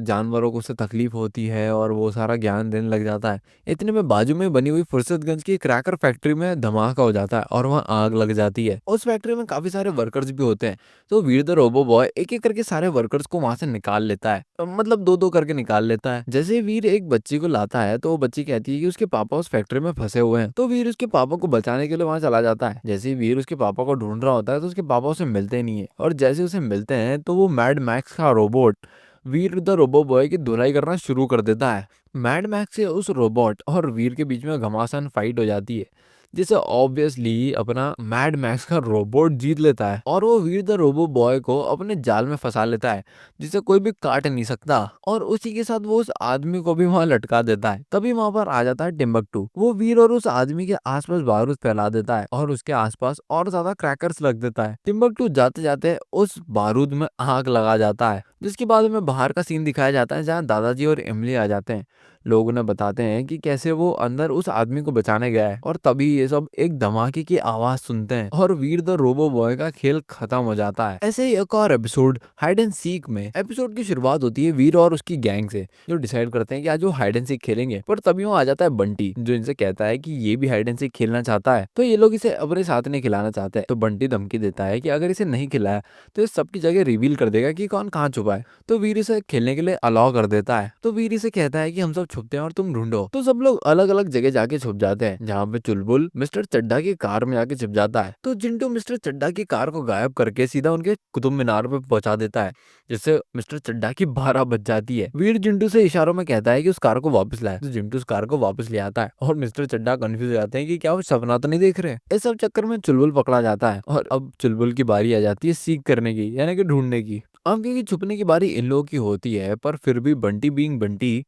जानवरों को उससे तकलीफ होती है, और वो सारा ज्ञान देने लग जाता है। इतने में बाजू में बनी हुई फुर्सतगंज की क्रैकर फैक्ट्री में धमाका हो जाता है, और वहाँ आग लग जाती है। उस फैक्ट्री में काफी सारे वर्कर्स भी होते हैं। तो वीर द रोबो बॉय एक एक करके सारे वर्कर्स को वहां से निकाल लेता है, मतलब दो दो करके निकाल लेता है। जैसे ही वीर एक बच्ची को लाता है, तो वो बच्ची कहती है कि उसके पापा उस फैक्ट्री में फंसे हुए हैं। तो वीर उसके पापा को बचाने के लिए वहां चला जाता है। जैसे ही वीर उसके पापा को ढूंढ रहा होता है, तो उसके पापा उसे मिलते नहीं है, और जैसे उसे मिलते हैं तो वो मैड मैक्स का robot Veer the robo boy की धुलाई करना शुरू कर देता है। मैड मैक्स से उस रोबोट और वीर के बीच में घमासान फाइट हो जाती है, जिसे ऑब्वियसली अपना मैड मैक्स का रोबोट जीत लेता है, और वो वीर द रोबो बॉय को अपने जाल में फंसा लेता है, जिसे कोई भी काट नहीं सकता। और उसी के साथ वो उस आदमी को भी वहां लटका देता है। तभी वहां पर आ जाता है टिम्बकटू। वो वीर और उस आदमी के आसपास बारूद फैला देता है, और उसके आसपास और ज्यादा क्रैकर्स रख देता है। टिम्बकटू जाते जाते उस बारूद में आग लगा जाता है, जिसके बाद में बाहर का सीन दिखाया जाता है, जहाँ दादाजी और इमली आ जाते हैं। लोग उन्हें बताते हैं कि कैसे वो अंदर उस आदमी को बचाने गया है, और तभी ये सब एक धमाके की आवाज सुनते हैं, और वीर द रोबो बॉय का खेल खत्म हो जाता है। ऐसे ही एक और एपिसोड हाइड एंड सीक में एपिसोड की शुरुआत होती है वीर और उसकी गैंग से, जो डिसाइड करते हैं कि आज वो हाइड एंड सीक खेलेंगे। पर तभी वो आ जाता है बंटी, जो इनसे कहता है कि ये भी हाइड एंड सीक खेलना चाहता है। तो ये लोग इसे अपने साथ नहीं खिलाना चाहते हैं। तो बंटी धमकी देता है कि अगर इसे नहीं खिलाया तो इस सबकी जगह रिवील कर देगा कि कौन कहाँ छुपा है। तो वीर इसे खेलने के लिए अलाउ कर देता है। तो वीर इसे कहता है कि हम सब छुपते हैं और तुम ढूंढो। तो सब लोग अलग अलग जगह जाके छुप जाते हैं, जहाँ पे चुलबुल मिस्टर चड्ढा की कार में जाके छिप जाता है। तो चिंटू मिस्टर चड्ढा की कार को गायब करके सीधा उनके कुतुब मीनार पे पहुंचा देता है, जिससे मिस्टर चड्ढा की 12 बज जाती है। वीर चिंटू से इशारों में कहता है कि उस कार को वापस लाए। तो चिंटू उस कार को वापस ले आता है, और मिस्टर चड्ढा कंफ्यूज हो जाते हैं कि क्या वो सपना तो नहीं देख रहे। इस सब चक्कर में चुलबुल पकड़ा जाता है, और अब चुलबुल की बारी आ जाती है सीख करने की, यानी कि ढूंढने की। अब क्योंकि छुपने की बारी इन लोगों की होती है, पर फिर भी बंटी बीइंग बंटी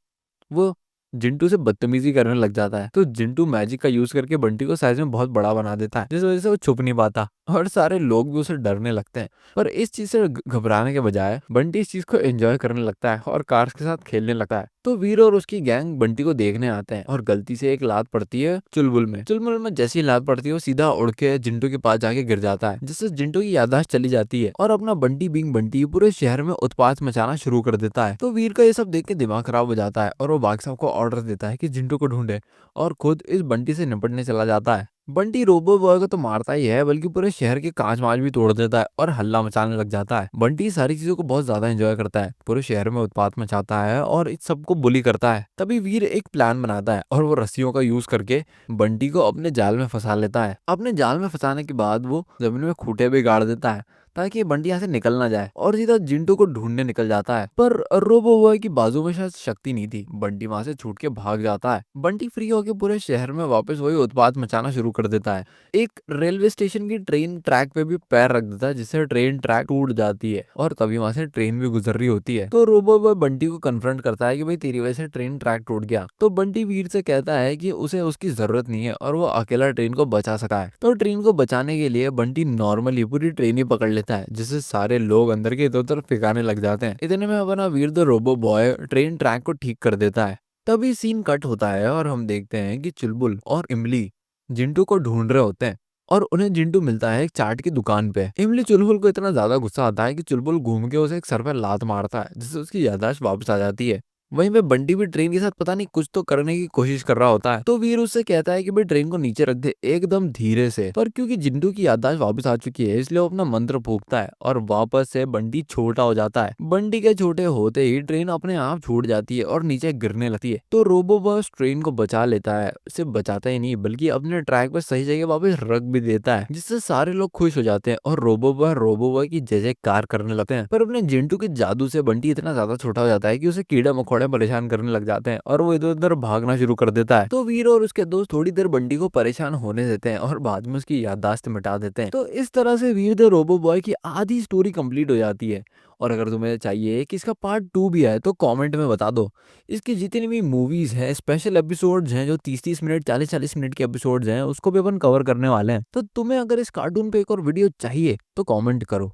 वो जिंटू से बदतमीजी करने लग जाता है। तो जिंटू मैजिक का यूज करके बंटी को साइज में बहुत बड़ा बना देता है, जिस वजह से वो छुप नहीं पाता, और सारे लोग भी उसे डरने लगते हैं। पर इस चीज से घबराने के बजाय बंटी इस चीज को एंजॉय करने लगता है, और कार्स के साथ खेलने लगता है। तो वीर और उसकी गैंग बंटी को देखने आते हैं, और गलती से एक लात पड़ती है चुलबुल में। चुलबुल में जैसी लात पड़ती है, वो सीधा उड़ के जिंटू के पास जाके गिर जाता है, जिससे जिंटू की याददाश्त चली जाती है, और अपना बंटी बीइंग बंटी पूरे शहर में उत्पात मचाना शुरू कर देता है। तो वीर का ये सब देख के दिमाग खराब हो जाता है, और वो बाग साहब को ऑर्डर देता है कि जिंटू को ढूंढे, और खुद इस बंटी से निपटने चला जाता है। बंटी रोबो बॉय को तो मारता ही है, बल्कि पूरे शहर के कांच मांच भी तोड़ देता है, और हल्ला मचाने लग जाता है। बंटी सारी चीजों को बहुत ज्यादा एंजॉय करता है, पूरे शहर में उत्पात मचाता है, और इस सबको बुली करता है। तभी वीर एक प्लान बनाता है, और वो रस्सियों का यूज करके बंटी को अपने जाल में फंसा लेता है। अपने जाल में फंसाने के बाद वो जमीन में खूंटे भी गाड़ देता है, ताकि बंटी यहाँ से निकल ना जाए, और सीधा जिंटू को ढूंढने निकल जाता है। पर रोबो बॉय की बाजू में शायद शक्ति नहीं थी, बंटी वहां से छूट के भाग जाता है। बंटी फ्री होके पूरे शहर में वापस वही उत्पात मचाना शुरू कर देता है। एक रेलवे स्टेशन की ट्रेन ट्रैक पे भी पैर रख देता है, जिससे ट्रेन ट्रैक टूट जाती है, और तभी वहां से ट्रेन भी गुजर रही होती है। तो रोबो बॉय बंटी को कन्फ्रंट करता है कि भाई तेरी वजह से ट्रेन ट्रैक टूट गया। तो बंटी वीर से कहता है कि उसे उसकी जरूरत नहीं है, और वो अकेला ट्रेन को बचा सका है। तो ट्रेन को बचाने के लिए बंटी नॉर्मली पूरी ट्रेन ही पकड़ लेता है, जिससे सारे लोग अंदर के इधर उधर फिकाने लग जाते हैं। इतने में अपना Veer the robo boy train track को ठीक कर देता है। तभी सीन कट होता है, और हम देखते हैं कि चुलबुल और इमली जिंटू को ढूंढ रहे होते हैं, और उन्हें जिंटू मिलता है एक चाट की दुकान पे। इमली चुलबुल को इतना ज्यादा गुस्सा आता है कि चुलबुल घूम के उसे एक सर पे लात मारता है, जिससे उसकी याददाश्त वापस आ जाती है। वहीं पे बंटी भी ट्रेन के साथ पता नहीं कुछ तो करने की कोशिश कर रहा होता है, तो वीर उससे कहता है कि भाई ट्रेन को नीचे रख दे एकदम धीरे से। पर क्योंकि जिंटू की याददाश्त वापस आ चुकी है इसलिए वो अपना मंत्र फूंकता है और वापस से बंटी छोटा हो जाता है। बंटी के छोटे होते ही ट्रेन अपने आप छूट जाती है और नीचे गिरने लगती है। तो रोबो बस ट्रेन को बचा लेता है, सिर्फ बचाता ही नहीं बल्कि अपने ट्रैक पर सही जगह वापस रख भी देता है, जिससे सारे लोग खुश हो जाते हैं और रोबो बॉय की जय जयकार करने लगते हैं। पर अपने जिंटू के जादू से बंटी इतना ज्यादा छोटा हो जाता है कि उसे कीड़े मकोड़े परेशान करने लग जाते हैं और वो इधर उधर भागना शुरू कर देता है। तो वीर और उसके दोस्त थोड़ी देर बंटी को परेशान होने देते हैं और बाद में उसकी याददाश्त मिटा देते हैं। तो इस तरह से वीर द रोबो बॉय की आधी स्टोरी कंप्लीट हो जाती है। और अगर तुम्हें चाहिए कि इसका पार्ट 2 भी है तो कमेंट में बता दो। इसकी जितनी भी मूवीज हैं, स्पेशल एपिसोड्स हैं जो 30-30 मिनट 40-40 मिनट के एपिसोड्स हैं, उसको भी अपन कवर करने वाले हैं। तो तुम्हें अगर इस कार्टून पे एक और वीडियो चाहिए तो कमेंट करो।